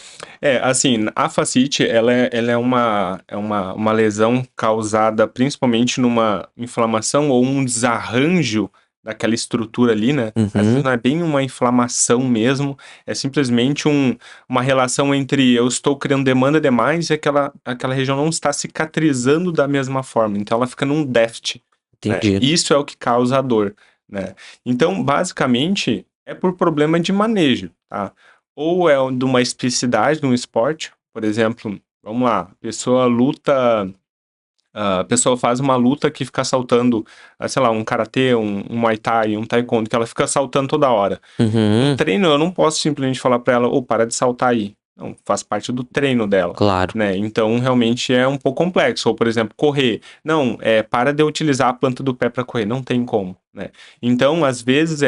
Assim, a fascite, ela é uma lesão causada principalmente numa inflamação ou um desarranjo daquela estrutura ali, né? Às vezes não é bem uma inflamação mesmo, é simplesmente uma relação entre eu estou criando demanda demais e aquela região não está cicatrizando da mesma forma, então ela fica num déficit. Entendi. Né? Isso é o que causa a dor, né? Então, basicamente, é por problema de manejo, tá? Ou é de uma especificidade de um esporte, por exemplo, vamos lá, a pessoa faz uma luta que fica saltando, sei lá, um karatê, um muay thai, um taekwondo, que ela fica saltando toda hora. No treino, eu não posso simplesmente falar pra ela, para de saltar aí. Não, faz parte do treino dela. Claro. Né? Então, realmente é um pouco complexo. Ou, por exemplo, correr. Não, para de utilizar a planta do pé para correr. Não tem como, né? Então, às vezes,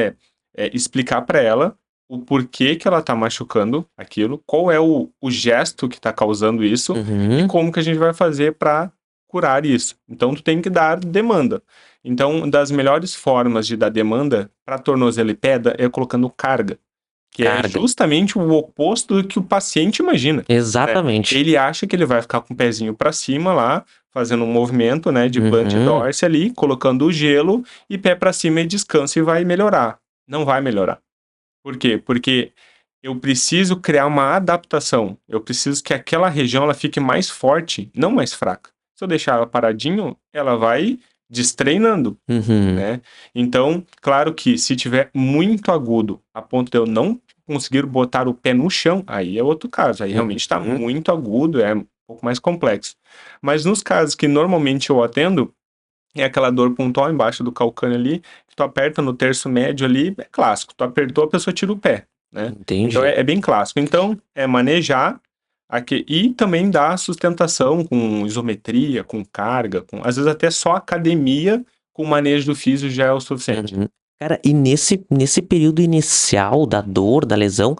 explicar para ela o porquê que ela tá machucando aquilo, qual é o gesto que tá causando isso, e como que a gente vai fazer para curar isso. Então, tu tem que dar demanda. Então, uma das melhores formas de dar demanda para tornozelo e pé é colocando carga, que é Carga. justamente o oposto do que o paciente imagina. Exatamente. Ele acha que ele vai ficar com o pezinho para cima lá, fazendo um movimento, né, de plant dorse ali, colocando o gelo e pé para cima e descansa e vai melhorar. Não vai melhorar. Por quê? Porque eu preciso criar uma adaptação. Eu preciso que aquela região ela fique mais forte, não mais fraca. Se eu deixar ela paradinho, ela vai destreinando, né? Então, claro que se tiver muito agudo, a ponto de eu não conseguir botar o pé no chão, aí é outro caso. Aí realmente está muito agudo, é um pouco mais complexo. Mas nos casos que normalmente eu atendo, é aquela dor pontual embaixo do calcâneo ali, que tu aperta no terço médio ali, é clássico. Tu apertou, a pessoa tira o pé, né? Entendi. Então é bem clássico. Então, é manejar aqui e também dar sustentação com isometria, com carga, com às vezes até só academia com manejo do físio já é o suficiente. Cara, e nesse período inicial da dor, da lesão,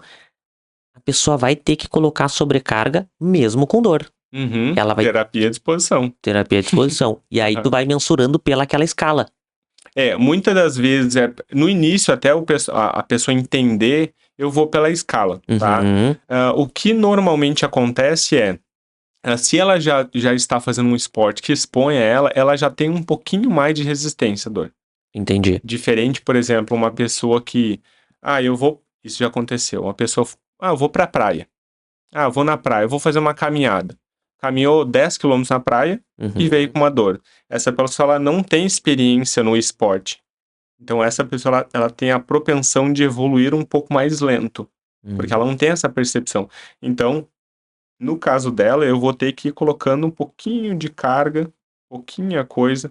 a pessoa vai ter que colocar sobrecarga mesmo com dor. Ela vai Terapia à disposição. terapia à disposição. E aí tu vai mensurando pelaquela escala. Muitas das vezes, no início, até a pessoa entender, eu vou pela escala, tá? O que normalmente acontece se ela já está fazendo um esporte que exponha ela já tem um pouquinho mais de resistência à dor. Entendi. Diferente, por exemplo, uma pessoa que, isso já aconteceu, uma pessoa, eu vou pra praia. Eu vou na praia, eu vou fazer uma caminhada. Caminhou 10 quilômetros na praia e veio com uma dor. Essa pessoa ela não tem experiência no esporte. Então essa pessoa ela tem a propensão de evoluir um pouco mais lento, porque ela não tem essa percepção. Então, no caso dela, eu vou ter que ir colocando um pouquinho de carga, pouquinha coisa,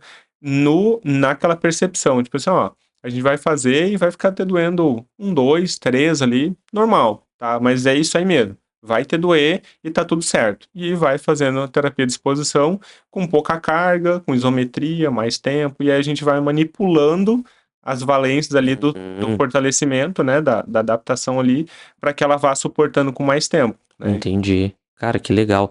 naquela percepção. Tipo assim, a gente vai fazer e vai ficar te doendo 1, 2, 3 ali, normal, tá? Mas é isso aí mesmo. Vai te doer e tá tudo certo. E vai fazendo a terapia de exposição com pouca carga, com isometria, mais tempo, e aí a gente vai manipulando as valências ali do fortalecimento, né, da adaptação ali, para que ela vá suportando com mais tempo, né? Entendi. Cara, que legal.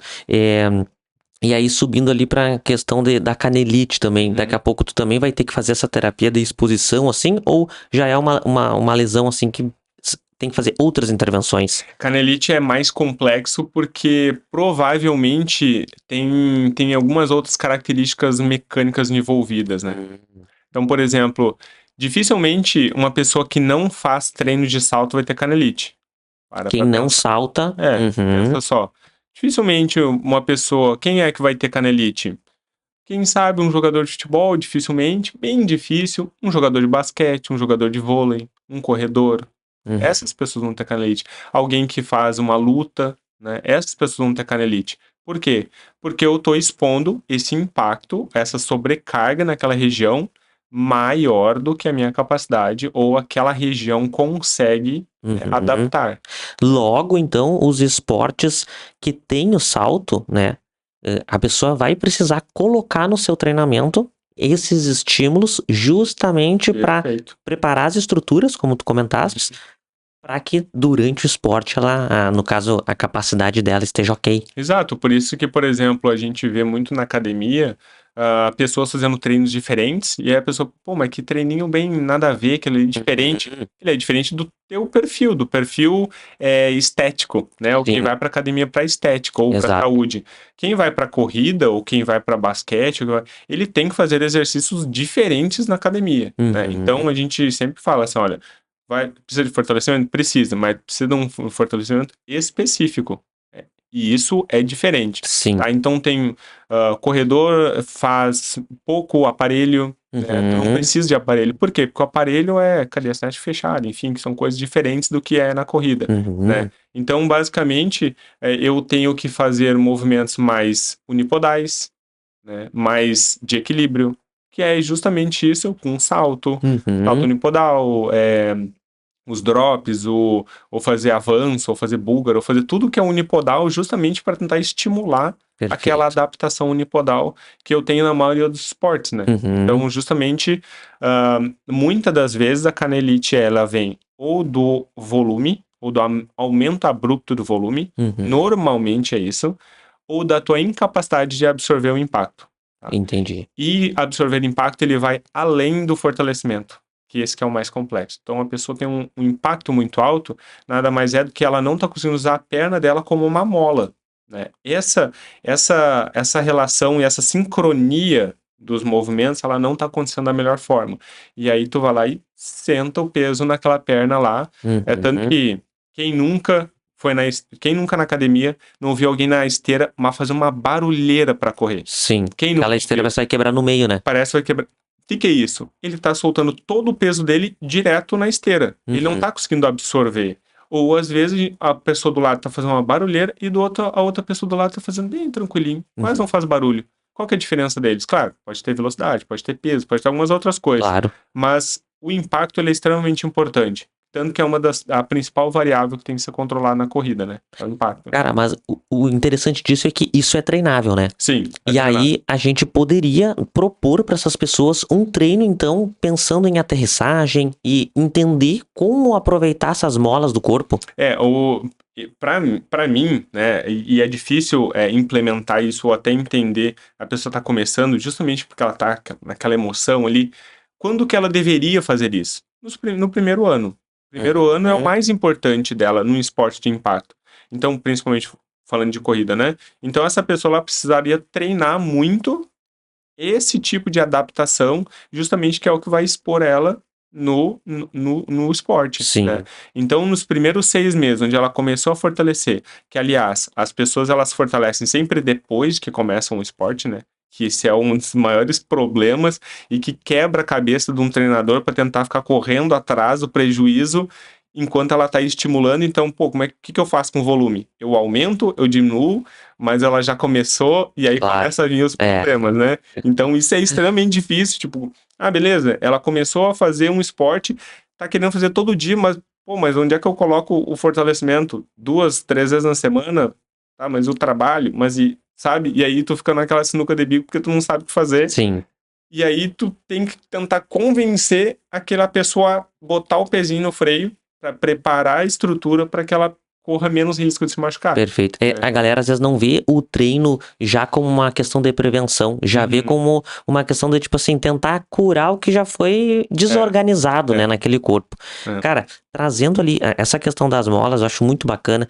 E aí, subindo ali pra questão da canelite também, daqui a pouco tu também vai ter que fazer essa terapia de exposição, assim, ou já é uma lesão, assim, que tem que fazer outras intervenções? Canelite é mais complexo porque provavelmente tem algumas outras características mecânicas envolvidas, né? Então, por exemplo, dificilmente uma pessoa que não faz treino de salto vai ter canelite. Quem não salta... Pensa só. Dificilmente uma pessoa... Quem é que vai ter canelite? Quem sabe um jogador de futebol, dificilmente, bem difícil, um jogador de basquete, um jogador de vôlei, um corredor. Essas pessoas vão ter canelite. Alguém que faz uma luta, né? Essas pessoas vão ter canelite. Por quê? Porque eu estou expondo esse impacto, essa sobrecarga naquela região maior do que a minha capacidade ou aquela região consegue adaptar. Logo, então, os esportes que tem o salto, né? A pessoa vai precisar colocar no seu treinamento esses estímulos justamente para preparar as estruturas, como tu comentaste, para que durante o esporte ela, no caso, a capacidade dela esteja ok. Exato, por isso que, por exemplo, a gente vê muito na academia pessoas fazendo treinos diferentes e aí a pessoa, mas que treininho bem nada a ver, que ele é diferente. Ele é diferente do teu perfil, do perfil estético, né? Ou quem vai pra academia pra estética ou pra saúde. Quem vai pra corrida ou quem vai pra basquete, ele tem que fazer exercícios diferentes na academia, né? Então a gente sempre fala assim, olha, precisa de fortalecimento? Precisa, mas precisa de um fortalecimento específico. E isso é diferente. Sim. Tá? Então tem corredor faz pouco aparelho, né? Não precisa de aparelho. Por quê? Porque o aparelho é cadeia cinética fechada, enfim, que são coisas diferentes do que é na corrida. Né? Então, basicamente, eu tenho que fazer movimentos mais unipodais, né? Mais de equilíbrio, que é justamente isso com salto, salto unipodal, os drops, ou fazer avanço, ou fazer búlgaro, ou fazer tudo que é unipodal justamente para tentar estimular aquela adaptação unipodal que eu tenho na maioria dos esportes, né? Então, justamente, muitas das vezes a canelite, ela vem ou do volume, ou do aumento abrupto do volume, normalmente é isso, ou da tua incapacidade de absorver o impacto. Entendi. E absorver impacto, ele vai além do fortalecimento, que esse que é o mais complexo. Então, a pessoa tem um impacto muito alto, nada mais é do que ela não está conseguindo usar a perna dela como uma mola, né? Essa relação e essa sincronia dos movimentos, ela não está acontecendo da melhor forma. E aí tu vai lá e senta o peso naquela perna lá. É tanto que quem nunca na academia não viu alguém na esteira fazer uma barulheira para correr? Sim. Quem Aquela nunca esteira viu? vai quebrar no meio, né? Parece que vai quebrar. O que é isso? Ele tá soltando todo o peso dele direto na esteira. Ele não tá conseguindo absorver. Ou às vezes a pessoa do lado tá fazendo uma barulheira e a outra pessoa do lado tá fazendo bem tranquilinho. Quase não faz barulho. Qual que é a diferença deles? Claro, pode ter velocidade, pode ter peso, pode ter algumas outras coisas. Claro. Mas o impacto ele é extremamente importante. Tanto que é a principal variável que tem que ser controlada na corrida, né? É o impacto. Cara, mas o interessante disso é que isso é treinável, né? Sim. E aí a gente poderia propor para essas pessoas um treino, então, pensando em aterrissagem e entender como aproveitar essas molas do corpo. Para mim, né, e é difícil implementar isso ou até entender, a pessoa tá começando justamente porque ela tá naquela emoção ali, quando que ela deveria fazer isso? No primeiro ano. O primeiro ano é o mais importante dela num esporte de impacto. Então, principalmente falando de corrida, né? Então, essa pessoa ela precisaria treinar muito esse tipo de adaptação, justamente que é o que vai expor ela no esporte. Sim. Né? Então, nos primeiros 6 meses, onde ela começou a fortalecer, que aliás, as pessoas elas fortalecem sempre depois que começam o esporte, né? Que esse é um dos maiores problemas e que quebra a cabeça de um treinador para tentar ficar correndo atrás do prejuízo enquanto ela está estimulando. Então, pô, que eu faço com o volume? Eu aumento, eu diminuo, mas ela já começou e aí começa a vir os problemas, né? Então, isso é extremamente difícil, tipo, beleza, ela começou a fazer um esporte, tá querendo fazer todo dia, mas, mas onde é que eu coloco o fortalecimento? 2, 3 vezes na semana? Tá, mas o trabalho, sabe? E aí tu fica naquela sinuca de bico porque tu não sabe o que fazer. Sim. E aí tu tem que tentar convencer aquela pessoa a botar o pezinho no freio para preparar a estrutura para que ela corra menos risco de se machucar. Perfeito. A galera às vezes não vê o treino já como uma questão de prevenção, já vê como uma questão de, tipo assim, tentar curar o que já foi desorganizado, né, naquele corpo. Cara, trazendo ali essa questão das molas, eu acho muito bacana,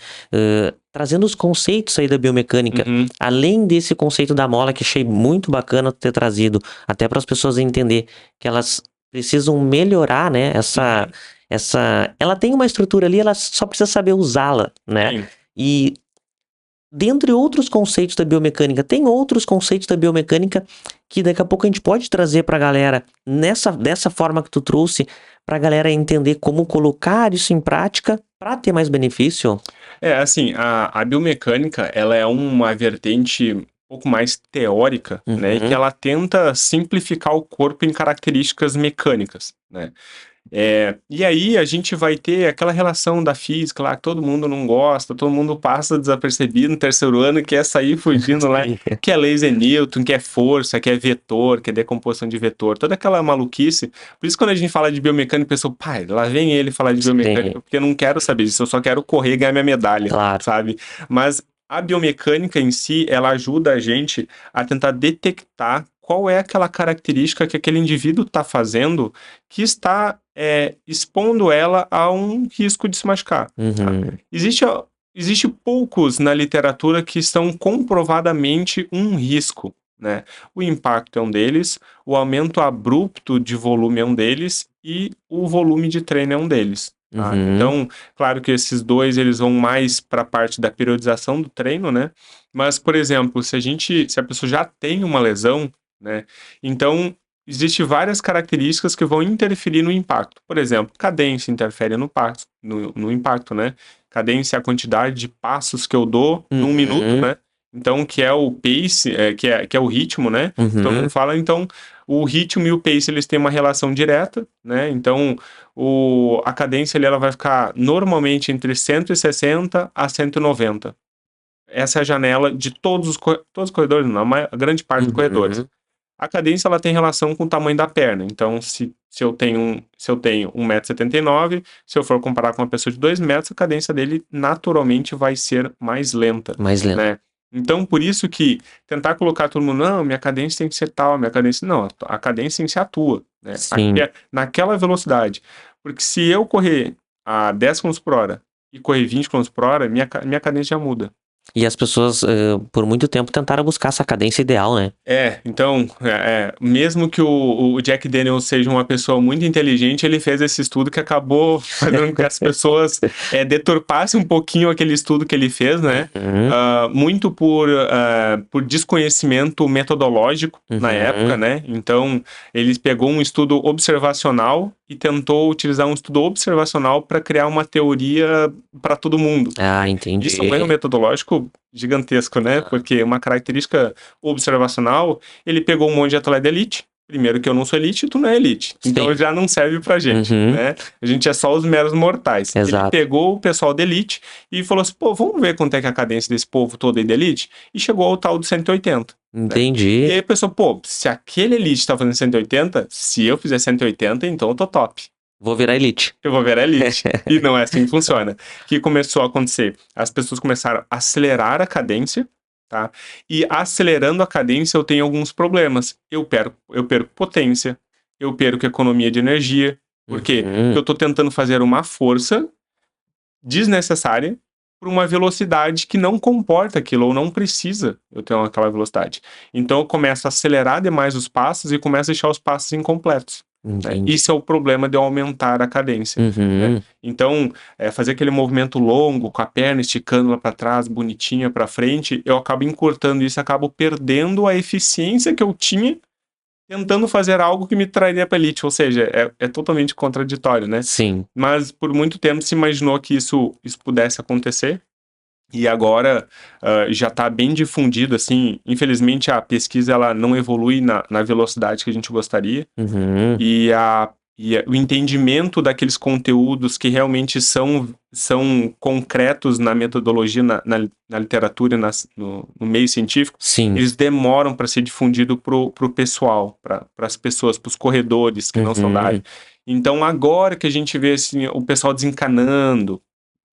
trazendo os conceitos aí da biomecânica, além desse conceito da mola, que achei muito bacana ter trazido, até para as pessoas entender que elas precisam melhorar, né, ela tem uma estrutura ali, ela só precisa saber usá-la, né? Sim. E dentre outros conceitos da biomecânica, tem outros conceitos da biomecânica que daqui a pouco a gente pode trazer pra galera dessa forma que tu trouxe, pra galera entender como colocar isso em prática pra ter mais benefício. Assim, a biomecânica, ela é uma vertente um pouco mais teórica, né? E que ela tenta simplificar o corpo em características mecânicas, né? E aí a gente vai ter aquela relação da física lá que todo mundo não gosta, todo mundo passa desapercebido no terceiro ano, quer sair fugindo lá, que é laser Newton, que é força, que é vetor, que é decomposição de vetor, toda aquela maluquice. Por isso quando a gente fala de biomecânica, a pessoa, pai, lá vem ele falar de biomecânica, porque eu não quero saber disso, eu só quero correr e ganhar minha medalha, sabe? Mas a biomecânica em si, ela ajuda a gente a tentar detectar qual é aquela característica que aquele indivíduo está fazendo que está expondo ela a um risco de se machucar. Tá? Existe poucos na literatura que são comprovadamente um risco. Né? O impacto é um deles, o aumento abrupto de volume é um deles e o volume de treino é um deles. Tá? Então, claro que esses dois eles vão mais para a parte da periodização do treino, né? Mas, por exemplo, se a pessoa já tem uma lesão, né? Então, existem várias características que vão interferir no impacto. Por exemplo, cadência interfere no impacto, né? Cadência é a quantidade de passos que eu dou num minuto, né? Então, que é o pace, que é o ritmo, né? Todo mundo fala, então, o ritmo e o pace, eles têm uma relação direta, né? Então, a cadência, ela vai ficar normalmente entre 160 a 190. Essa é a janela de todos os corredores, não, a grande parte dos corredores. A cadência, ela tem relação com o tamanho da perna. Então, se eu tenho 1,79 m, se eu for comparar com uma pessoa de 2 metros, a cadência dele naturalmente vai ser mais lenta. Mais lenta. Né? Então, por isso que tentar colocar todo mundo, não, minha cadência tem que ser tal, minha cadência... Não, a cadência tem que ser a tua, né? Sim. Naquela velocidade. Porque se eu correr a 10 km por hora e correr 20 km por hora, minha cadência já muda. E as pessoas, por muito tempo, tentaram buscar essa cadência ideal, né? Então, mesmo que o Jack Daniels seja uma pessoa muito inteligente, ele fez esse estudo que acabou fazendo com que as pessoas deturpassem um pouquinho aquele estudo que ele fez, né? Muito por desconhecimento metodológico na época, né? Então, ele pegou um estudo observacional e tentou utilizar um estudo observacional para criar uma teoria para todo mundo. Ah, entendi. Isso é um erro metodológico gigantesco, né? Porque uma característica observacional, ele pegou um monte de atleta de elite. Primeiro que eu não sou elite, tu não é elite. Então Sim. já não serve pra gente, né? A gente é só os meros mortais. Exato. Ele pegou o pessoal de elite e falou assim, pô, vamos ver quanto é que é a cadência desse povo todo aí de elite? E chegou ao tal do 180. Entendi. Né? E aí a pessoa, pô, se aquele elite tá fazendo 180, se eu fizer 180, então eu tô top. Vou virar elite. Eu vou virar elite. E não é assim que funciona. O que começou a acontecer? As pessoas começaram a acelerar a cadência, tá? E acelerando a cadência eu tenho alguns problemas. Eu perco potência, eu perco economia de energia. Por quê? Porque eu tô tentando fazer uma força desnecessária por uma velocidade que não comporta aquilo, ou não precisa eu ter aquela velocidade. Então eu começo a acelerar demais os passos e começo a deixar os passos incompletos. Né? Isso é o problema de eu aumentar a cadência. Né? Então, fazer aquele movimento longo, com a perna esticando lá para trás, bonitinha para frente, eu acabo encurtando isso, acabo perdendo a eficiência que eu tinha tentando fazer algo que me traria para elite, ou seja, é totalmente contraditório, né? Sim. Mas por muito tempo se imaginou que isso pudesse acontecer, e agora já está bem difundido, assim, infelizmente a pesquisa ela não evolui na velocidade que a gente gostaria, e o entendimento daqueles conteúdos que realmente são concretos na metodologia, na literatura, no meio científico, Sim. eles demoram para ser difundido pro pessoal, para as pessoas, para os corredores que não são da área. Então agora que a gente vê assim, o pessoal desencanando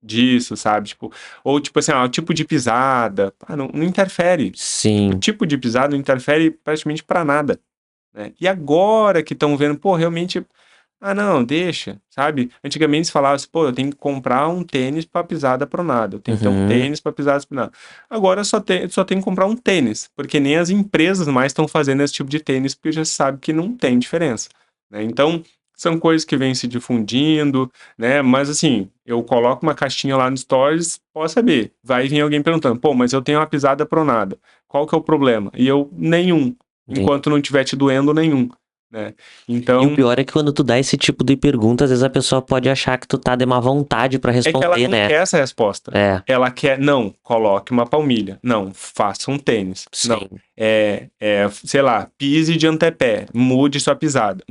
disso, sabe? Tipo, ou tipo assim, o tipo de pisada, não interfere. Sim. O tipo de pisada não interfere praticamente para nada. Né? E agora que estão vendo, pô, realmente... não, deixa, sabe? Antigamente se falava assim, pô, eu tenho que comprar um tênis para pisada pronada, eu tenho que ter um tênis para pisada pronada. Agora só tem que comprar um tênis, porque nem as empresas mais estão fazendo esse tipo de tênis, porque já sabe que não tem diferença. Né? Então, são coisas que vêm se difundindo, né? Mas assim, eu coloco uma caixinha lá no Stories, pode saber, vai vir alguém perguntando, pô, mas eu tenho uma pisada pronada, qual que é o problema? E eu, nenhum, enquanto não estiver te doendo, nenhum. Né? Então, e o pior é que quando tu dá esse tipo de pergunta, às vezes a pessoa pode achar que tu tá de má vontade pra responder, é que ela não quer essa resposta. Ela quer, não, coloque uma palmilha. Não, faça um tênis. Sim. Não, sei lá, pise de antepé, mude sua pisada.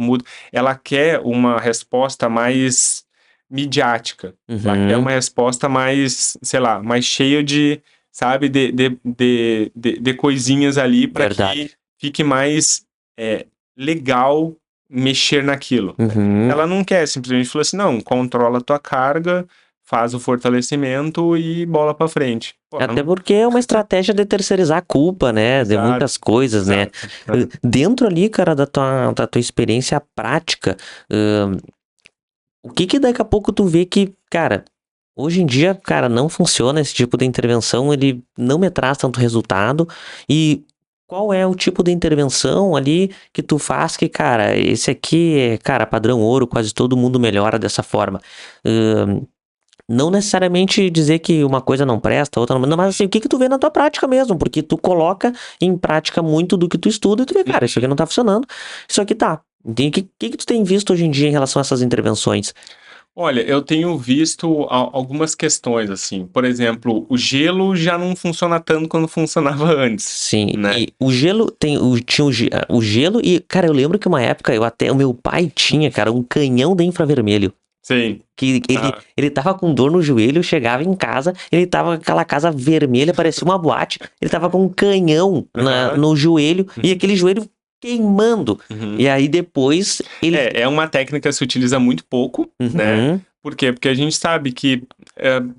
Ela quer uma resposta mais midiática. Ela quer uma resposta mais, sei lá, mais cheia de, sabe, de coisinhas ali para que fique mais... legal mexer naquilo. Ela não quer, simplesmente falou assim, não, controla a tua carga, faz o fortalecimento e bola pra frente. Pô, até porque é uma estratégia de terceirizar a culpa, né? De muitas coisas, né? Dentro ali, cara, da tua experiência prática, o que daqui a pouco tu vê que, cara, hoje em dia, cara, não funciona esse tipo de intervenção, ele não me traz tanto resultado, e qual é o tipo de intervenção ali que tu faz que, cara, esse aqui é, cara, padrão ouro, quase todo mundo melhora dessa forma. Não necessariamente dizer que uma coisa não presta, outra não, mas assim, o que tu vê na tua prática mesmo, porque tu coloca em prática muito do que tu estuda e tu vê, cara, isso aqui não tá funcionando, isso aqui tá. O que tu tem visto hoje em dia em relação a essas intervenções? Olha, eu tenho visto algumas questões, assim. Por exemplo, o gelo já não funciona tanto quanto funcionava antes. Sim, né? E o gelo tinha o gelo e, cara, eu lembro que uma época o meu pai tinha, cara, um canhão de infravermelho. Sim. Que ele tava com dor no joelho, chegava em casa, ele tava com aquela casa vermelha, parecia uma boate, ele tava com um canhão no joelho, e aquele joelho queimando. E aí depois ele... É uma técnica que se utiliza muito pouco, né? Por quê? Porque a gente sabe que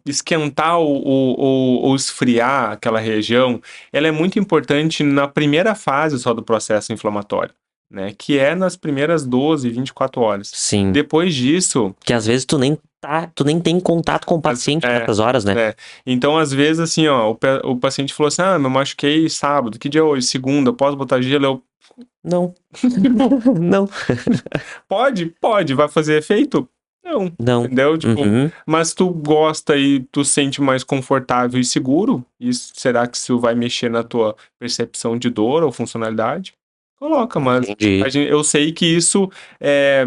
esquentar ou esfriar aquela região, ela é muito importante na primeira fase só do processo inflamatório, né? Que é nas primeiras 12, 24 horas. Sim. Depois disso, Que às vezes tu nem tem contato com o paciente nessas horas, né? Então, às vezes, assim, ó, o paciente falou assim, me machuquei sábado, que dia é hoje? Segunda, posso botar gelo? Eu, Não. Não. pode, vai fazer efeito? Não, Não. entendeu? Tipo, Uhum. mas tu gosta e tu sente mais confortável e seguro, e será que isso vai mexer na tua percepção de dor ou funcionalidade? Coloca, mas Entendi. eu sei que isso,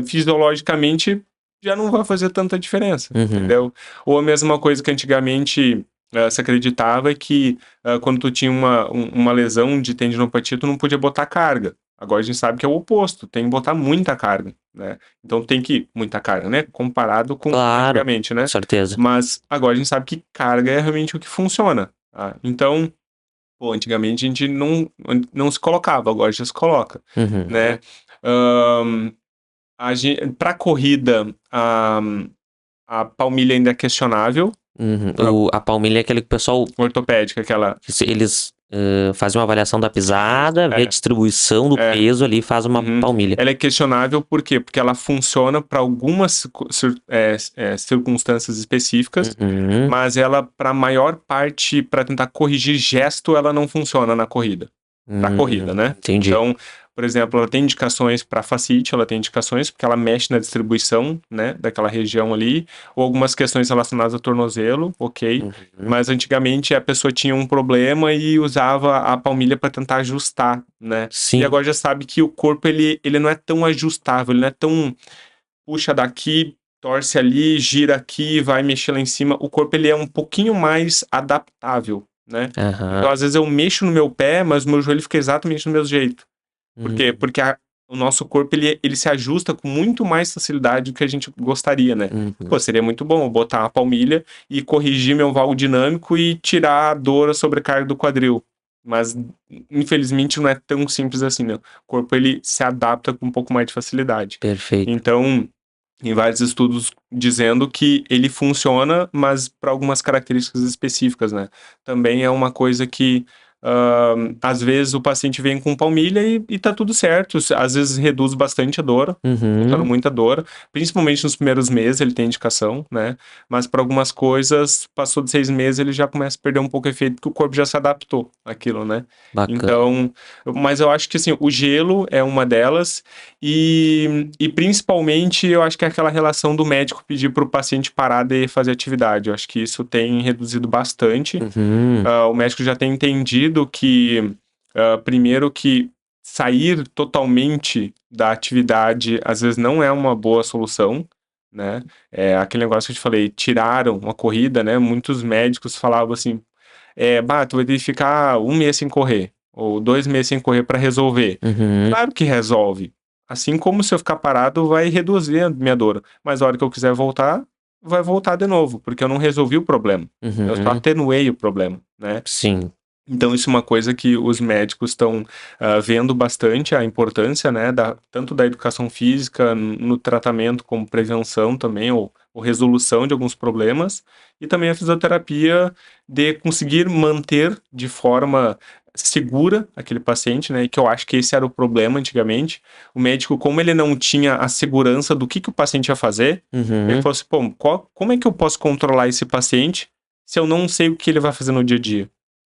fisiologicamente, já não vai fazer tanta diferença, Uhum. entendeu? Ou a mesma coisa que antigamente se acreditava que quando tu tinha uma lesão de tendinopatia, tu não podia botar carga. Agora a gente sabe que é o oposto, tem que botar muita carga, né? Então tem que muita carga, né? Comparado com Claro, antigamente, com né? certeza. Mas agora a gente sabe que carga é realmente o que funciona, tá? Então, pô, antigamente a gente não se colocava, agora já se coloca, Uhum. né? Ahn, Para corrida, a palmilha ainda é questionável, Uhum. pra A palmilha é aquele que o pessoal, ortopédica, aquela. eles fazem uma avaliação da pisada, vê a É, distribuição do é. peso ali e faz uma Uhum. palmilha. Ela é questionável por quê? Porque ela funciona para algumas circunstâncias específicas, Uhum. mas ela, para a maior parte, para tentar corrigir gesto, ela não funciona na corrida. Para corrida, né? Entendi. Então, por exemplo, ela tem indicações para fascite, ela tem indicações porque ela mexe na distribuição, né, daquela região ali, ou algumas questões relacionadas ao tornozelo, ok? Uhum. Mas antigamente a pessoa tinha um problema e usava a palmilha para tentar ajustar, né? E Sim. agora já sabe que o corpo ele não é tão ajustável, ele não é tão puxa daqui, torce ali, gira aqui, vai mexer lá em cima. O corpo ele é um pouquinho mais adaptável, né? Aham. Então às vezes eu mexo no meu pé, mas o meu joelho fica exatamente do mesmo jeito. Por quê? Uhum. Porque o nosso corpo ele se ajusta com muito mais facilidade do que a gente gostaria, né? Uhum. Pô, seria muito bom eu botar a palmilha e corrigir meu valgo dinâmico e tirar a dor, a sobrecarga do quadril. Mas, infelizmente, não é tão simples assim, né? O corpo ele se adapta com um pouco mais de facilidade. Perfeito. Então, em vários estudos dizendo que ele funciona, mas para algumas características específicas, né? Também é uma coisa que às vezes o paciente vem com palmilha e tá tudo certo. Às vezes reduz bastante a dor, botando Uhum. muita dor, principalmente nos primeiros meses ele tem indicação, né? Mas para algumas coisas, passou de 6 meses, ele já começa a perder um pouco o efeito, porque o corpo já se adaptou àquilo, né? Bacana. Então, mas eu acho que assim, o gelo é uma delas, e principalmente eu acho que é aquela relação do médico pedir para o paciente parar de fazer atividade. Eu acho que isso tem reduzido bastante. Uhum. O médico já tem entendido que, primeiro, que sair totalmente da atividade às vezes não é uma boa solução, né? É aquele negócio que eu te falei, tiraram uma corrida, né? Muitos médicos falavam assim, tu vai ter que ficar 1 mês sem correr, ou 2 meses sem correr para resolver. Uhum. Claro que resolve. Assim como se eu ficar parado, vai reduzir a minha dor. Mas a hora que eu quiser voltar, vai voltar de novo, porque eu não resolvi o problema. Eu só Uhum. atenuei o problema, né? Sim. Então, isso é uma coisa que os médicos estão vendo bastante a importância, né, tanto da educação física no tratamento como prevenção também, ou resolução de alguns problemas, e também a fisioterapia de conseguir manter de forma segura aquele paciente, né, e que eu acho que esse era o problema antigamente. O médico, como ele não tinha a segurança do que o paciente ia fazer, ele Uhum. falou assim, pô, como é que eu posso controlar esse paciente se eu não sei o que ele vai fazer no dia a dia?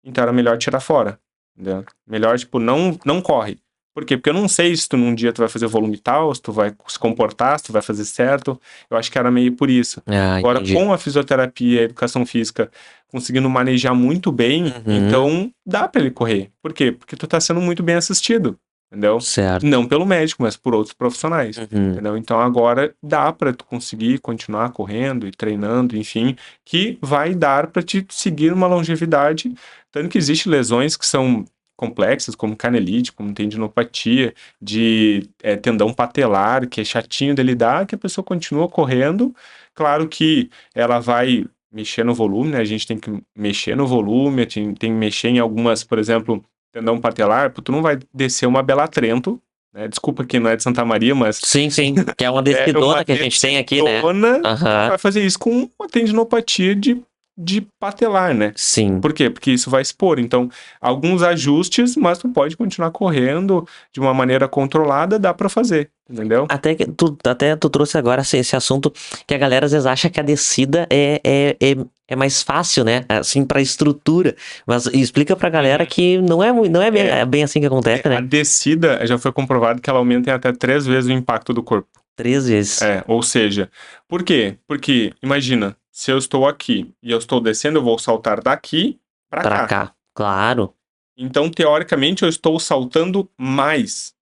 Então era melhor tirar fora, entendeu? Melhor, tipo, não corre. Por quê? Porque eu não sei se tu num dia tu vai fazer volume tal, se tu vai se comportar, se tu vai fazer certo. Eu acho que era meio por isso. Ah, Agora, entendi. com a fisioterapia e a educação física conseguindo manejar muito bem, Uhum. então dá pra ele correr. Por quê? Porque tu tá sendo muito bem assistido, entendeu? Certo. Não pelo médico, mas por outros profissionais, Uhum. entendeu? Então agora dá pra tu conseguir continuar correndo e treinando, enfim, que vai dar pra te seguir uma longevidade. Tanto que existem lesões que são complexas, como canelite, como tendinopatia, de tendão patelar, que é chatinho de lidar, que a pessoa continua correndo. Claro que ela vai mexer no volume, né? A gente tem que mexer no volume, tem que mexer em algumas, por exemplo, tendão patelar, porque tu não vai descer uma Bela Trento né? Desculpa que não é de Santa Maria, mas Sim, que é uma decidona que a gente tem aqui, né? Aham. Vai fazer isso com uma tendinopatia de patelar, né? Sim. Por quê? Porque isso vai expor. Então, alguns ajustes, mas tu pode continuar correndo de uma maneira controlada, dá pra fazer, entendeu? Até tu trouxe agora esse assunto que a galera às vezes acha que a descida é mais fácil, né? Assim, pra estrutura. Mas explica pra galera que não é bem assim que acontece, A né? descida já foi comprovado que ela aumenta em até 3 vezes o impacto do corpo. 3 vezes. Ou seja, por quê? Porque, imagina, se eu estou aqui e eu estou descendo, eu vou saltar daqui pra Pra cá. cá. Claro. Então, teoricamente, eu estou saltando mais.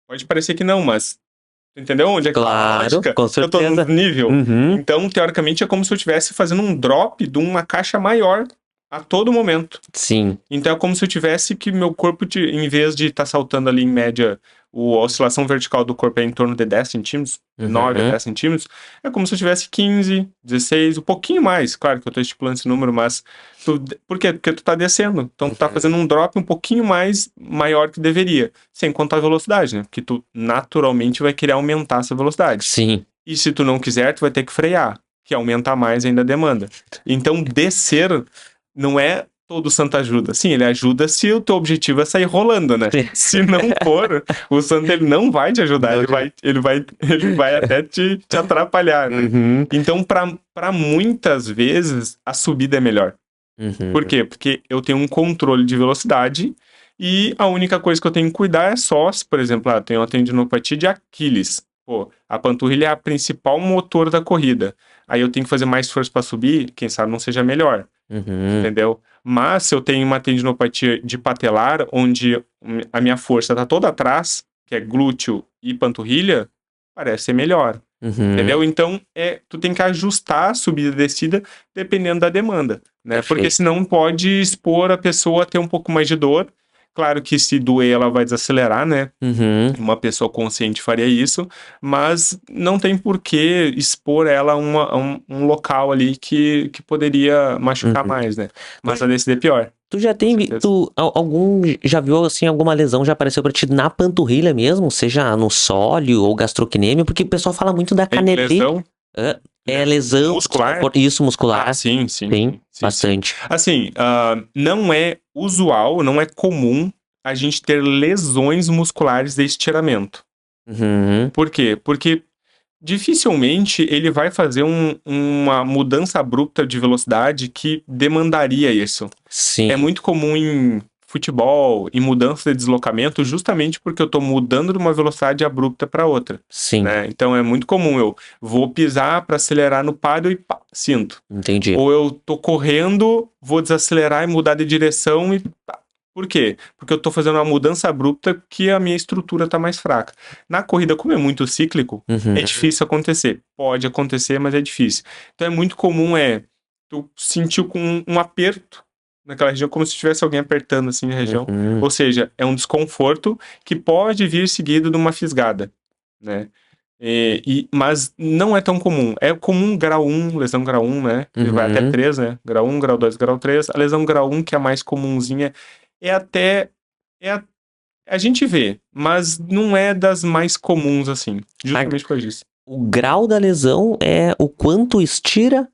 Pode parecer que não, mas entendeu onde é que tá a Claro, lógica? com Eu tô certeza. no nível. Uhum. Então, teoricamente, é como se eu estivesse fazendo um drop de uma caixa maior a todo momento. Sim. Então, é como se eu tivesse que meu corpo, em vez de estar saltando ali em média, a oscilação vertical do corpo é em torno de 10 centímetros, de 9 a 10 centímetros, é como se eu tivesse 15, 16, um pouquinho mais. Claro que eu tô estipulando esse número, mas... Por quê? Porque tu tá descendo. Então, tu tá fazendo um drop um pouquinho mais maior que deveria. Sem contar a velocidade, né? Porque tu naturalmente vai querer aumentar essa velocidade. Sim. E se tu não quiser, tu vai ter que frear, que aumenta mais ainda a demanda. Então, descer não é todo santo ajuda. Sim, ele ajuda se o teu objetivo é sair rolando, né? Sim. Se não for, o santo ele não vai te ajudar, ele vai até te atrapalhar, né? Uhum. Então, para muitas vezes, a subida é melhor. Uhum. Por quê? Porque eu tenho um controle de velocidade e a única coisa que eu tenho que cuidar é só, se, por exemplo, eu tenho uma tendinopatia de Aquiles. Pô, a panturrilha é a principal motor da corrida. Aí eu tenho que fazer mais força para subir, quem sabe não seja melhor. Uhum. Entendeu? Mas se eu tenho uma tendinopatia de patelar, onde a minha força tá toda atrás, que é glúteo e panturrilha, parece ser melhor. Uhum. Entendeu? Então, tu tem que ajustar a subida e descida dependendo da demanda, né? Perfeito. Porque senão pode expor a pessoa a ter um pouco mais de dor. Claro que se doer, ela vai desacelerar, né? Uhum. Uma pessoa consciente faria isso, mas não tem por que expor ela a um local ali que poderia machucar mais, né? Mas a descida é pior. Tu já tem já viu assim alguma lesão já apareceu pra ti na panturrilha mesmo, seja no sóleo ou gastrocnêmio, porque o pessoal fala muito da canelite. Lesão? Lesão muscular? Isso, muscular. Sim, bastante. Assim, não é usual, não é comum a gente ter lesões musculares de estiramento. Uhum. Por quê? Porque dificilmente ele vai fazer uma mudança abrupta de velocidade que demandaria isso. Sim. É muito comum em futebol, em mudança de deslocamento, justamente porque eu tô mudando de uma velocidade abrupta para outra. Sim. Né? Então é muito comum, eu vou pisar para acelerar no paddle e pá, sinto. Entendi. Ou eu tô correndo, vou desacelerar e mudar de direção e pá. Por quê? Porque eu tô fazendo uma mudança abrupta que a minha estrutura tá mais fraca. Na corrida, como é muito cíclico, é difícil acontecer. Pode acontecer, mas é difícil. Então é muito comum tu sentir com um aperto naquela região, como se tivesse alguém apertando assim na região. Ou seja, é um desconforto que pode vir seguido de uma fisgada, né? Mas não é tão comum. É comum grau 1, lesão grau 1, né? Vai até 3, né? Grau 1, grau 2, grau 3. A lesão grau 1, que é a mais comunzinha, a gente vê, mas não é das mais comuns, assim. Justamente por isso. O grau da lesão é o quanto estira...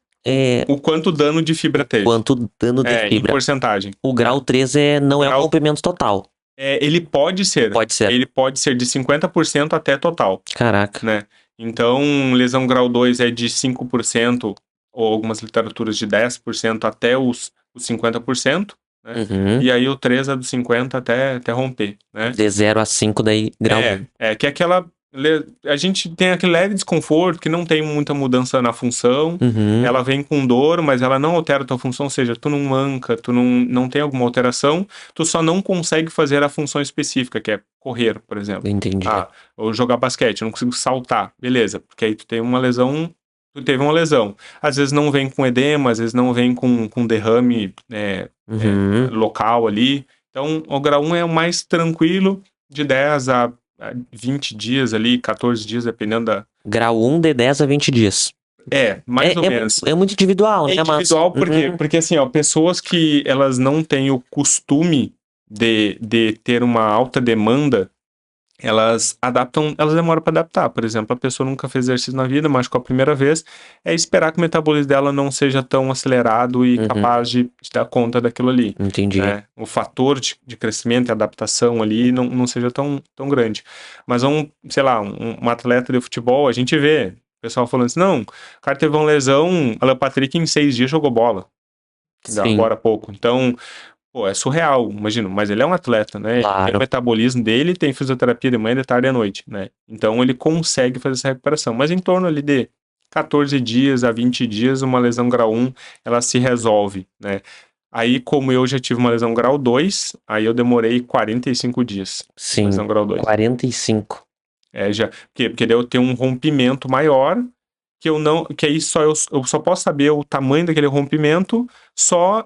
O quanto dano de fibra teve. Quanto dano de fibra. Em porcentagem. O grau 3 não é o rompimento total. Ele pode ser. Pode ser. Ele pode ser de 50% até total. Caraca. Né? Então, lesão grau 2 é de 5%, ou algumas literaturas de 10% até os 50%. Né? E aí o 3 é do 50 até romper. Né? De 0 a 5, daí grau 1. Que é aquela... A gente tem aquele leve desconforto, que não tem muita mudança na função, ela vem com dor, mas ela não altera a tua função, ou seja, tu não manca, tu não tem alguma alteração, tu só não consegue fazer a função específica, que é correr, por exemplo. Entendi. Ou jogar basquete, eu não consigo saltar, beleza, porque aí tu teve uma lesão. Às vezes não vem com edema, às vezes não vem com derrame local ali. Então, o grau 1 é o mais tranquilo, de 10 a 20 dias ali, 14 dias, dependendo da... Grau 1 de 10 a 20 dias. Mais ou menos. É muito individual, né? É individual porque assim, pessoas que elas não têm o costume de ter uma alta demanda, elas adaptam, elas demoram para adaptar. Por exemplo, a pessoa nunca fez exercício na vida, machucou a primeira vez, é esperar que o metabolismo dela não seja tão acelerado e Uhum. capaz de dar conta daquilo ali, Entendi. né? O fator de crescimento e adaptação ali não seja tão grande. Mas sei lá, um atleta de futebol, a gente vê o pessoal falando assim, não, o cara teve uma lesão, Alan Patrick em 6 dias jogou bola, Sim, agora há pouco. Então, pô, é surreal, imagina, mas ele é um atleta, né? Ele tem o claro. metabolismo dele, tem fisioterapia de manhã, de tarde e à noite, né? Então ele consegue fazer essa recuperação. Mas em torno ali de 14 dias a 20 dias, uma lesão grau 1, ela se resolve, né? Aí, como eu já tive uma lesão grau 2, aí eu demorei 45 dias. Sim, Lesão grau 2. 45. Porque daí eu tenho um rompimento maior que eu não, que aí eu só posso saber o tamanho daquele rompimento só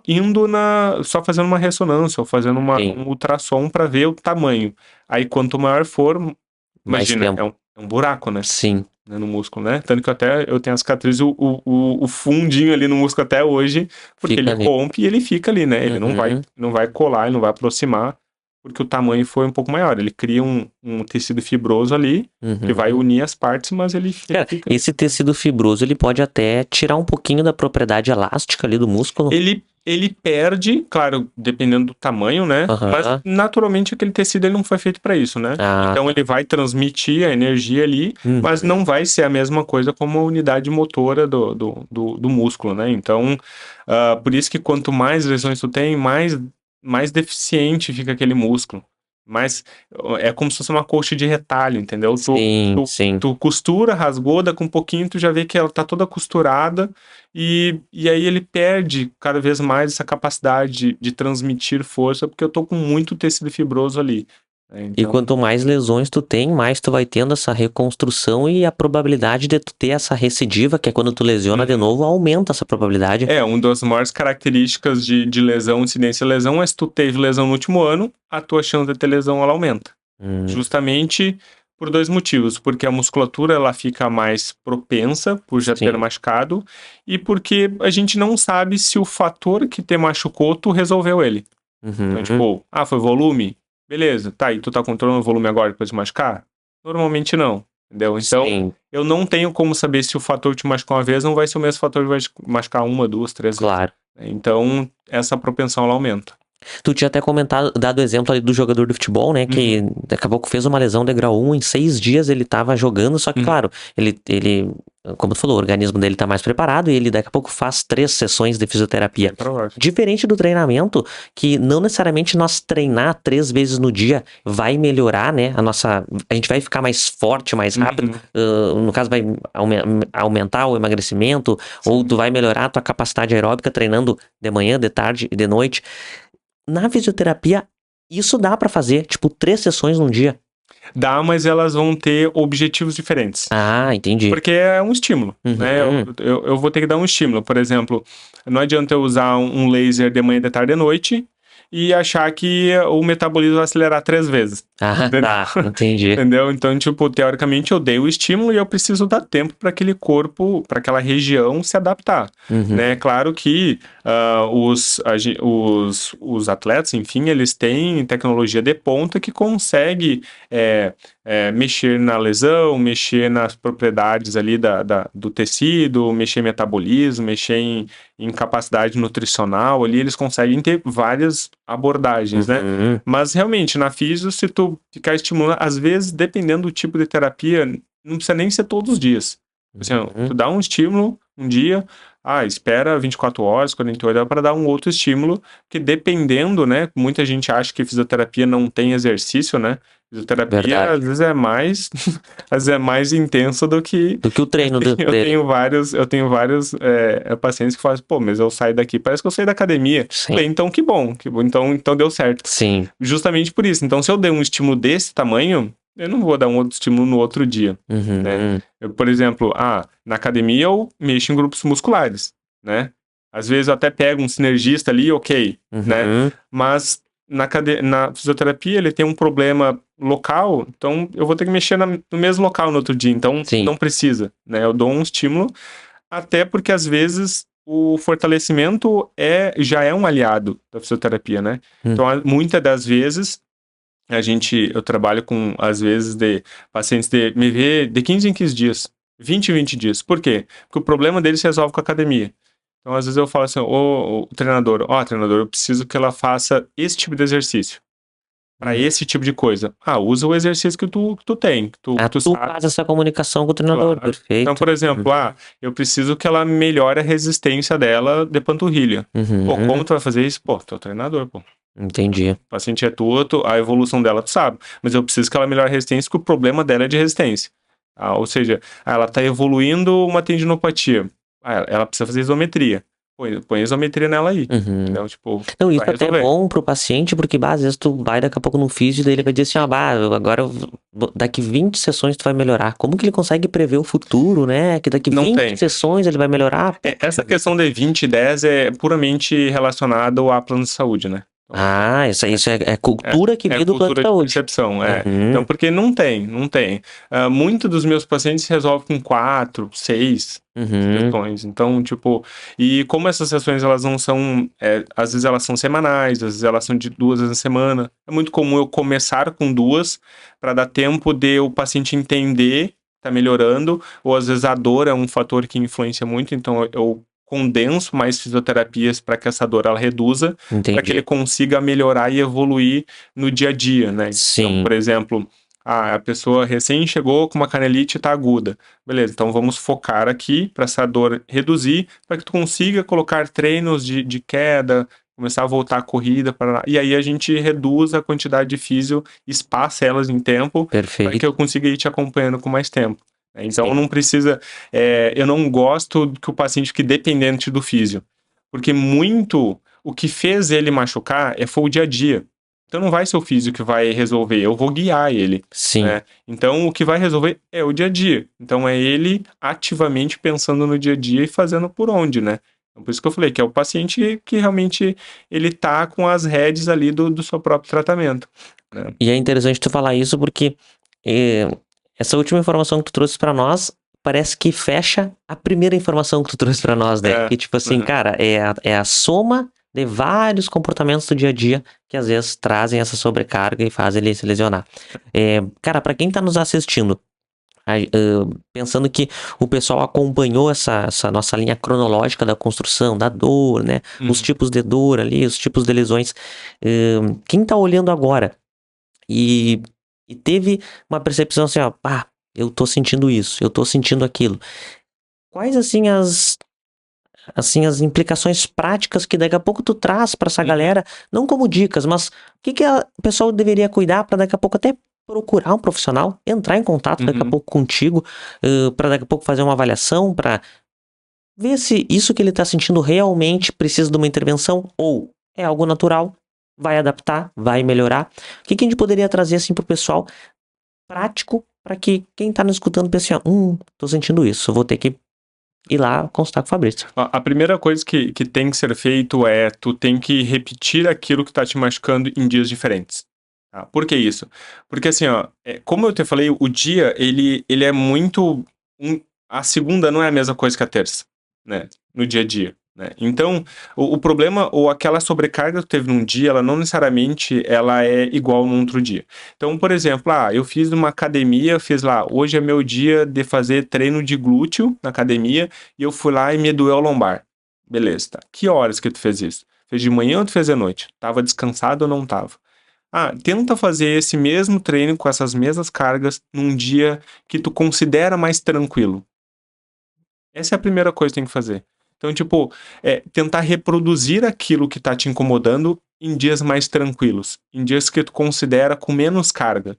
só fazendo uma ressonância ou fazendo Sim, um ultrassom para ver o tamanho. Aí quanto maior for, mais imagina, tempo. é um buraco, né? Sim, No músculo, né? Tanto que eu tenho a cicatriz, o fundinho ali no músculo até hoje, porque fica ele ali. rompe e ele fica ali, né? Ele Uhum, não vai colar, ele não vai aproximar, porque o tamanho foi um pouco maior. Ele cria um tecido fibroso ali, que vai uhum. unir as partes, mas ele Cara, fica ali. esse tecido fibroso, ele pode até tirar um pouquinho da propriedade elástica ali do músculo. Ele perde, claro, dependendo do tamanho, né? Mas Aham. naturalmente aquele tecido ele não foi feito para isso, né? Ah, Então tá. ele vai transmitir a energia ali, mas Uhum. não vai ser a mesma coisa como a unidade motora do músculo, né? Então, por isso que quanto mais lesões tu tem, mais deficiente fica aquele músculo. Mas é como se fosse uma coxa de retalho, entendeu? Sim, sim. Tu costura, rasgou, daqui um pouquinho tu já vê que ela tá toda costurada e aí ele perde cada vez mais essa capacidade de transmitir força, porque eu tô com muito tecido fibroso ali, né? E Então, quanto mais lesões tu tem, mais tu vai tendo essa reconstrução e a probabilidade de tu ter essa recidiva, que é quando tu lesiona de uhum. novo, aumenta essa probabilidade. Uma das maiores características de lesão, incidência de lesão, é se tu teve lesão no último ano, a tua chance de ter lesão ela aumenta. Hum, Justamente por dois motivos, porque a musculatura ela fica mais propensa por já ter sim. machucado e porque a gente não sabe se o fator que te machucou tu resolveu ele. Então, Uhum. tipo, foi volume? Beleza, tá, e tu tá controlando o volume agora depois de machucar? Normalmente não, entendeu? Então, Sim, eu não tenho como saber se o fator que te machucou uma vez não vai ser o mesmo fator que vai te machucar uma, duas, três vezes. claro. Então, essa propensão ela aumenta. Tu tinha até comentado, dado o exemplo ali do jogador de futebol, né? Que Uhum, daqui a pouco fez uma lesão de grau 1, em 6 dias ele tava jogando, só que, uhum, claro, como tu falou, o organismo dele tá mais preparado e ele daqui a pouco faz 3 sessões de fisioterapia. bem provável. Diferente do treinamento, que não necessariamente nós treinar 3 vezes no dia vai melhorar, né? A gente vai ficar mais forte, mais rápido. Uhum, No caso, vai aumentar o emagrecimento, ou sim. tu vai melhorar a tua capacidade aeróbica treinando de manhã, de tarde e de noite. Na fisioterapia, isso dá pra fazer, tipo, 3 sessões num dia. Dá, mas elas vão ter objetivos diferentes. Ah, entendi. Porque é um estímulo, né? Uhum, Eu vou ter que dar um estímulo. Por exemplo, não adianta eu usar um laser de manhã, de tarde e de noite e achar que o metabolismo vai acelerar 3 vezes. ah, Entendeu? tá, entendi. Entendeu? Então, tipo, teoricamente eu dei o estímulo e eu preciso dar tempo para aquele corpo, para aquela região se adaptar, Uhum, né? Claro que os atletas, enfim, eles têm tecnologia de ponta que consegue mexer na lesão, mexer nas propriedades ali do tecido, mexer em metabolismo, mexer em capacidade nutricional ali, eles conseguem ter várias abordagens, né? uhum, Mas realmente, na físio, se tu ficar estimulando, às vezes, dependendo do tipo de terapia, não precisa nem ser todos os dias. Assim, ó, tu uhum. dá um estímulo um dia, espera 24 horas, 48 horas para dar um outro estímulo, que dependendo, né? Muita gente acha que fisioterapia não tem exercício, né? Fisioterapia Verdade. às vezes é mais, às vezes é mais intenso do que Do que o treino eu dele. tenho vários pacientes que falam, pô, mas eu saio daqui, parece que eu saí da academia. Sim, Falei, então que bom, então deu certo. sim. Justamente por isso. Então, se eu der um estímulo desse tamanho, eu não vou dar um outro estímulo no outro dia, né? Uhum, Por exemplo, na academia eu mexo em grupos musculares, né? Às vezes eu até pego um sinergista ali, ok, né? uhum. Mas na fisioterapia ele tem um problema local, então eu vou ter que mexer no mesmo local no outro dia, então Sim. não precisa, né? Eu dou um estímulo, até porque às vezes o fortalecimento já é um aliado da fisioterapia, né? Hum. Então, muitas das vezes eu trabalho com, às vezes, de pacientes de me ver de 15 em 15 dias, 20 em 20 dias. Por quê? Porque o problema dele se resolve com a academia. Então, às vezes eu falo assim, ô treinador, treinador, eu preciso que ela faça esse tipo de exercício. Para Uhum. esse tipo de coisa. Usa o exercício que tu tem, que tu Tu sabe. faz essa comunicação com o treinador, Claro. Então, perfeito. por exemplo, eu preciso que ela melhore a resistência dela de panturrilha. Pô, como Uhum. tu vai fazer isso? Pô, tu é o treinador, pô. Entendi. O paciente é a evolução dela tu sabe. Mas eu preciso que ela melhore a resistência, porque o problema dela é de resistência. Ou seja, ela tá evoluindo uma tendinopatia. Ela precisa fazer isometria. Põe isometria nela aí. Uhum. Entendeu? Tipo, Não, isso vai até é resolver. bom pro paciente, porque às vezes tu vai daqui a pouco no físio, daí ele vai dizer assim, agora daqui 20 sessões tu vai melhorar. Como que ele consegue prever o futuro, né? Que daqui Não 20 tem. sessões ele vai melhorar? Pô. Essa questão de 20 e 10 é puramente relacionado a plano de saúde, né? Então, Isso é cultura que é veio do plano de cultura de saúde. percepção, Uhum, Então, porque não tem. Muitos dos meus pacientes se resolvem com 4, 6 uhum, sessões. Então, tipo, e como essas sessões elas não são, às vezes elas são semanais, às vezes elas são de 2 vezes na semana. É muito comum eu começar com 2 para dar tempo de o paciente entender, tá melhorando, ou às vezes a dor é um fator que influencia muito, então eu condenso mais fisioterapias para que essa dor ela reduza, para que ele entendi. consiga melhorar e evoluir no dia a dia, né? Então, Sim, por exemplo, a pessoa recém chegou com uma canelite tá aguda. Beleza, então vamos focar aqui para essa dor reduzir, para que tu consiga colocar treinos de queda, começar a voltar a corrida, e aí a gente reduz a quantidade de físio, espaça elas em tempo, para que eu perfeito. consiga ir te acompanhando com mais tempo. Então Sim. não precisa, eu não gosto que o paciente fique dependente do físio, porque muito o que fez ele machucar foi o dia a dia. Então não vai ser o físio que vai resolver, eu vou guiar ele, Sim. né? Então o que vai resolver é o dia a dia. Então é ele ativamente pensando no dia a dia e fazendo por onde, né? Então, por isso que eu falei que é o paciente que realmente ele tá com as rédeas ali do seu próprio tratamento, né? E é interessante tu falar isso porque eh, essa última informação que tu trouxe pra nós parece que fecha a primeira informação que tu trouxe pra nós, né? É, Que tipo assim, uhum. cara, é a soma de vários comportamentos do dia a dia que às vezes trazem essa sobrecarga e fazem ele se lesionar. Cara, pra quem tá nos assistindo, pensando que o pessoal acompanhou essa nossa linha cronológica da construção, da dor, né? Os Uhum. tipos de dor ali, os tipos de lesões. Quem tá olhando agora e, e teve uma percepção assim, ó, eu tô sentindo isso, eu tô sentindo aquilo. Quais assim as implicações práticas que daqui a pouco tu traz pra essa Uhum. galera, não como dicas, mas o que o pessoal deveria cuidar pra daqui a pouco até procurar um profissional, entrar em contato daqui a Uhum. pouco contigo, pra daqui a pouco fazer uma avaliação, pra ver se isso que ele tá sentindo realmente precisa de uma intervenção ou é algo natural, vai adaptar, vai melhorar. O que a gente poderia trazer assim pro pessoal prático para que quem tá nos escutando pense assim, ó, tô sentindo isso, eu vou ter que ir lá consultar com o Fabrício. A primeira coisa que tem que ser feito tu tem que repetir aquilo que tá te machucando em dias diferentes. Tá? Por que isso? Porque assim, ó, como eu te falei, o dia, ele é muito... a segunda não é a mesma coisa que a terça, né? No dia a dia. Né? Então, o problema ou aquela sobrecarga que tu teve num dia, ela não necessariamente ela é igual no outro dia. Então, por exemplo, eu fiz uma academia, fiz lá, hoje é meu dia de fazer treino de glúteo na academia, e eu fui lá e me doeu a lombar. Beleza, tá. Que horas que tu fez isso? Fez de manhã ou tu fez à noite? Tava descansado ou não tava? Tenta fazer esse mesmo treino com essas mesmas cargas num dia que tu considera mais tranquilo. Essa é a primeira coisa que tem que fazer. Então, tipo, tentar reproduzir aquilo que tá te incomodando em dias mais tranquilos, em dias que tu considera com menos carga.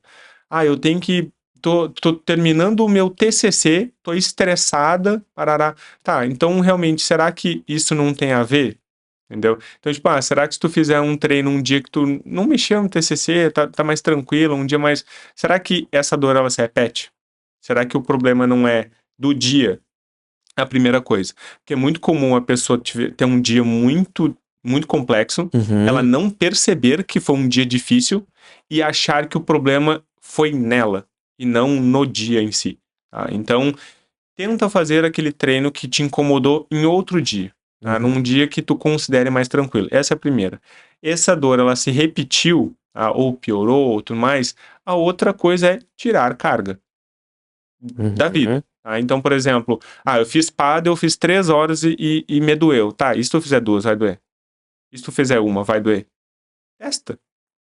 Eu tenho que. Tô terminando o meu TCC, tô estressada, parará. Tá, então realmente, será que isso não tem a ver? Entendeu? Então, tipo, será que se tu fizer um treino um dia que tu não mexeu no TCC, tá mais tranquilo, um dia mais. Será que essa dor ela se repete? Será que o problema não é do dia? É a primeira coisa. Porque é muito comum a pessoa ter um dia muito, muito complexo, ela Uhum, não perceber que foi um dia difícil e achar que o problema foi nela e não no dia em si. Tá? Então, tenta fazer aquele treino que te incomodou em outro dia, tá? uhum, Num dia que tu considere mais tranquilo. Essa é a primeira. Essa dor, ela se repetiu, ou piorou, ou tudo mais. A outra coisa é tirar carga da vida. Tá? Então, por exemplo, eu fiz pádel, eu fiz 3 horas e me doeu. Tá, e se tu fizer 2, vai doer. E se tu fizer 1, vai doer. Testa,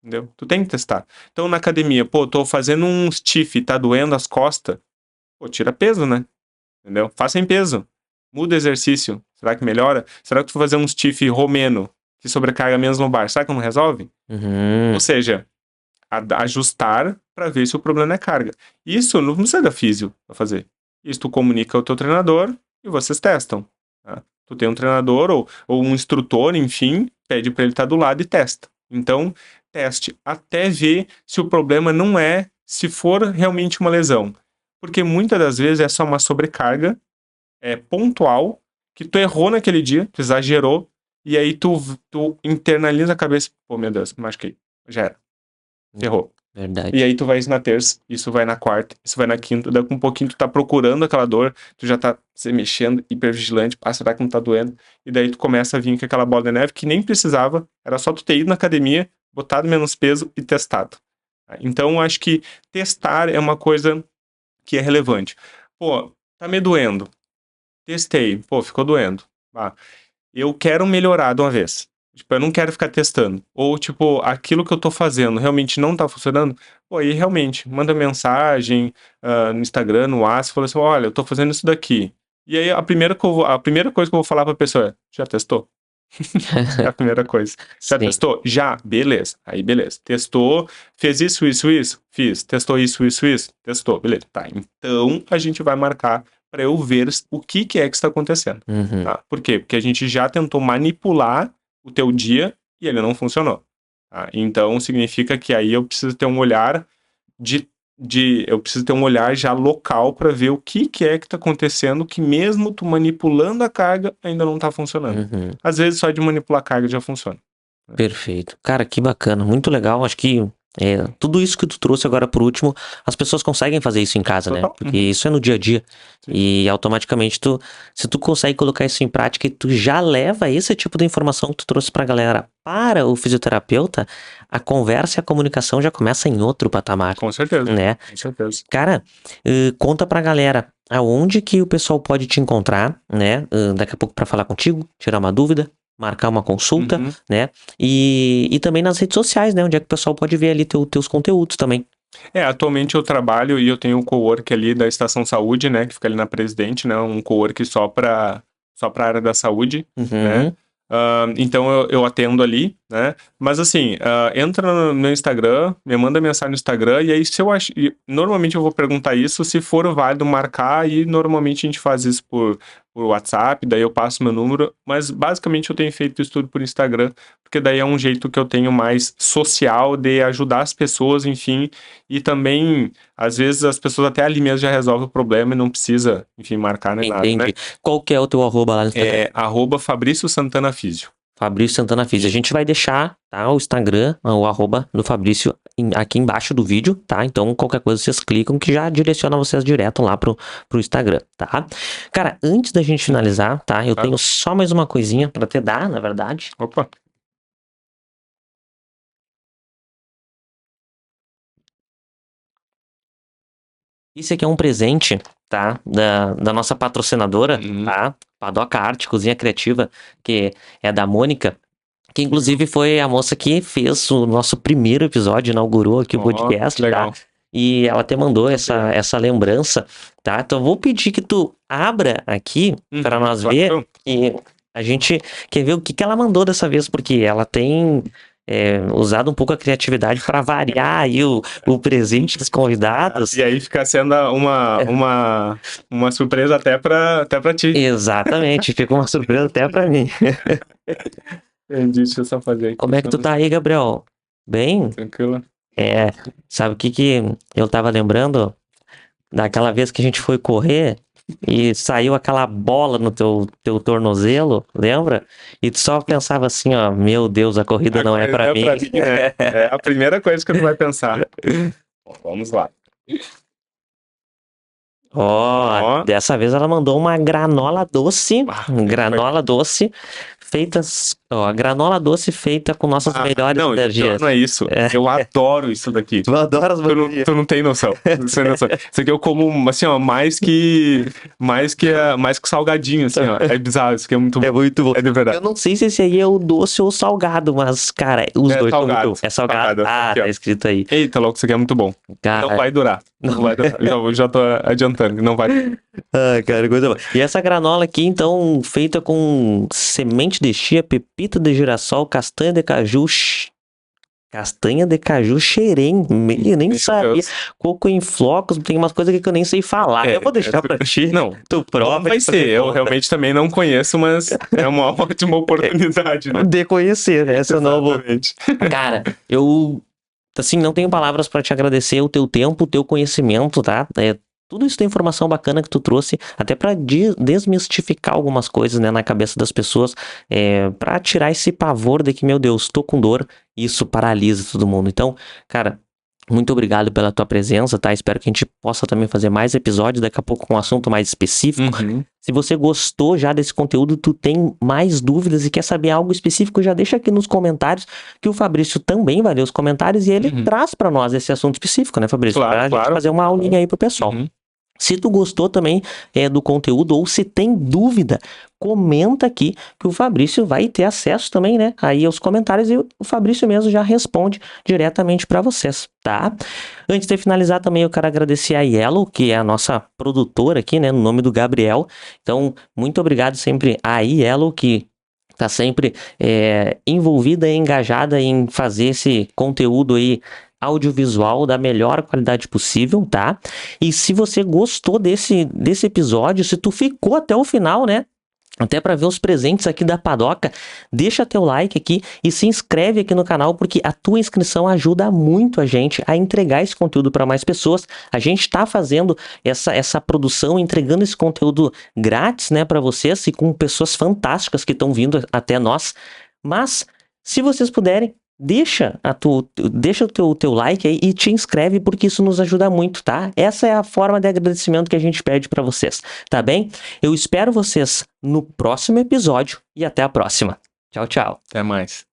entendeu? Tu tem que testar. Então, na academia, pô, tô fazendo um stiff, tá doendo as costas. Pô, tira peso, né? Entendeu? Faça em peso. Muda o exercício. Será que melhora? Será que tu for fazer um stiff romeno que sobrecarga menos lombar? Será que não resolve? Ou seja, ajustar para ver se o problema é carga. Isso não precisa da físio para fazer. Isso tu comunica ao teu treinador e vocês testam. Tá? Tu tem um treinador ou um instrutor, enfim, pede para ele estar do lado e testa. Então, teste até ver se o problema não é, se for realmente uma lesão. Porque muitas das vezes é só uma sobrecarga pontual, que tu errou naquele dia, tu exagerou, e aí tu internaliza a cabeça, pô, meu Deus, machuquei, já era, ferrou. Verdade. E aí tu vai isso na terça, isso vai na quarta, isso vai na quinta, daqui um pouquinho tu tá procurando aquela dor, tu já tá se mexendo, hipervigilante, será que não tá doendo? E daí tu começa a vir com aquela bola de neve que nem precisava, era só tu ter ido na academia, botado menos peso e testado. Então acho que testar é uma coisa que é relevante. Pô, tá me doendo. Testei, pô, ficou doendo. Eu quero melhorar de uma vez. Tipo, eu não quero ficar testando. Ou, tipo, aquilo que eu tô fazendo realmente não tá funcionando. Pô, aí realmente, manda mensagem no Instagram, no WhatsApp, fala assim, olha, eu tô fazendo isso daqui. E aí a primeira coisa que eu vou falar pra pessoa é, já testou? É a primeira coisa. Já Sim. testou? Já? Beleza. Aí, beleza. Testou, fez isso, isso, isso? Fiz. Testou isso, isso, isso? Testou. Beleza. Tá, então a gente vai marcar para eu ver o que é que está acontecendo. Tá? Por quê? Porque a gente já tentou manipular o teu dia e ele não funcionou. Tá? Então significa que aí eu preciso ter um olhar eu preciso ter um olhar já local para ver o que é que está acontecendo, que mesmo tu manipulando a carga ainda não está funcionando. Às vezes só de manipular a carga já funciona. Perfeito. Cara, que bacana, muito legal. Acho que tudo isso que tu trouxe agora por último, as pessoas conseguem fazer isso em casa, né? Total. Porque isso é no dia a dia. Sim. E automaticamente se tu consegue colocar isso em prática e tu já leva esse tipo de informação que tu trouxe pra galera para o fisioterapeuta, a conversa e a comunicação já começa em outro patamar, Com certeza. né? Com certeza. Cara, conta pra galera aonde que o pessoal pode te encontrar, né? Daqui a pouco pra falar contigo, tirar uma dúvida, marcar uma consulta, né? E também nas redes sociais, né? Onde é que o pessoal pode ver ali teus conteúdos também. Atualmente eu trabalho e eu tenho um cowork ali da Estação Saúde, né? Que fica ali na Presidente, né? Um cowork só pra área da saúde, né? Então eu atendo ali, né? Mas assim, entra no meu Instagram, me manda mensagem no Instagram, e aí se eu acho. Normalmente eu vou perguntar isso, se for válido marcar, e normalmente a gente faz isso por WhatsApp, daí eu passo meu número, mas basicamente eu tenho feito isso tudo por Instagram, porque daí é um jeito que eu tenho mais social de ajudar as pessoas, enfim, e também, às vezes, as pessoas até ali mesmo já resolvem o problema e não precisa, enfim, marcar nem nada, né? Qual que é o teu arroba lá no Instagram? É @Fabrício Santana Físio. Fabrício Santana Físio. A gente vai deixar, tá, o Instagram, o arroba do Fabrício aqui embaixo do vídeo, tá? Então, qualquer coisa vocês clicam que já direciona vocês direto lá pro Instagram, tá? Cara, antes da gente finalizar, tá? Eu tenho só mais uma coisinha pra te dar, na verdade. Opa! Esse aqui é um presente, tá? Da nossa patrocinadora, tá? Padoca Arte, Cozinha Criativa, que é da Mônica, que inclusive foi a moça que fez o nosso primeiro episódio, inaugurou aqui o podcast, legal. tá? E ela até mandou essa lembrança, tá? Então eu vou pedir que tu abra aqui para nós ver e a gente quer ver o que ela mandou dessa vez, porque ela tem usado um pouco a criatividade para variar aí o presente dos convidados. E aí fica sendo uma surpresa até pra ti. Exatamente, fica uma surpresa até pra mim. Deixa eu só fazer aqui. Como é que tu tá aí, Gabriel? Bem? Tranquilo. Sabe o que eu tava lembrando? Daquela vez que a gente foi correr e saiu aquela bola no teu tornozelo, lembra? E tu só pensava assim, ó, meu Deus, a corrida não é pra mim. Né? É a primeira coisa que tu vai pensar. Vamos lá. Dessa vez ela mandou uma granola doce, feita Ó, a granola doce feita com nossas melhores Não, energias. não é isso. Eu adoro isso daqui. Tu adora as baterias. Tu não tem noção. Tu tem noção. Isso aqui eu como, assim, ó, mais que salgadinho, assim, ó. É bizarro, isso aqui é muito bom. É muito bom. É de verdade. Eu não sei se esse aí é o doce ou o salgado, mas, cara, os dois são salgado. muito bons. É salgado? Aqui, ó. Tá escrito aí. Eita, louco, isso aqui é muito bom. Cara, Não vai durar. Não vai durar. Já tô adiantando, não vai. cara, coisa boa. E essa granola aqui, então, feita com semente de chia, pepita de girassol, castanha de caju, xerém, eu nem Meu sabia. Deus. Coco em flocos, tem umas coisas aqui que eu nem sei falar. Eu vou deixar pra ti. Não, Tu prova. vai ser. Eu realmente também não conheço, mas é uma ótima oportunidade, né? De conhecer, essa eu não vou. Exatamente. Cara, eu, assim, não tenho palavras pra te agradecer o teu tempo, o teu conhecimento, tá? Tudo isso tem informação bacana que tu trouxe, até pra desmistificar algumas coisas, né, na cabeça das pessoas, pra tirar esse pavor de que, meu Deus, tô com dor, isso paralisa todo mundo. Então, cara, muito obrigado pela tua presença, tá? Espero que a gente possa também fazer mais episódios, daqui a pouco com um assunto mais específico. Uhum. Se você gostou já desse conteúdo, tu tem mais dúvidas e quer saber algo específico, já deixa aqui nos comentários, que o Fabrício também vai ler os comentários e ele traz pra nós esse assunto específico, né, Fabrício? Claro, Pra gente claro. fazer uma aulinha aí pro pessoal. Uhum. Se tu gostou também do conteúdo ou se tem dúvida, comenta aqui que o Fabrício vai ter acesso também, né? Aí aos comentários e o Fabrício mesmo já responde diretamente para vocês, tá? Antes de finalizar também eu quero agradecer a Yellow, que é a nossa produtora aqui, né? No nome do Gabriel. Então, muito obrigado sempre a Yellow, que tá sempre envolvida e engajada em fazer esse conteúdo aí audiovisual da melhor qualidade possível, tá? E se você gostou desse episódio, se tu ficou até o final, né? Até para ver os presentes aqui da Padoca, deixa teu like aqui e se inscreve aqui no canal, porque a tua inscrição ajuda muito a gente a entregar esse conteúdo para mais pessoas. A gente tá fazendo essa produção, entregando esse conteúdo grátis, né, para vocês e com pessoas fantásticas que estão vindo até nós. Mas, se vocês puderem, deixa o teu like aí e te inscreve, porque isso nos ajuda muito, tá? Essa é a forma de agradecimento que a gente pede pra vocês, tá bem? Eu espero vocês no próximo episódio e até a próxima. Tchau, tchau. Até mais.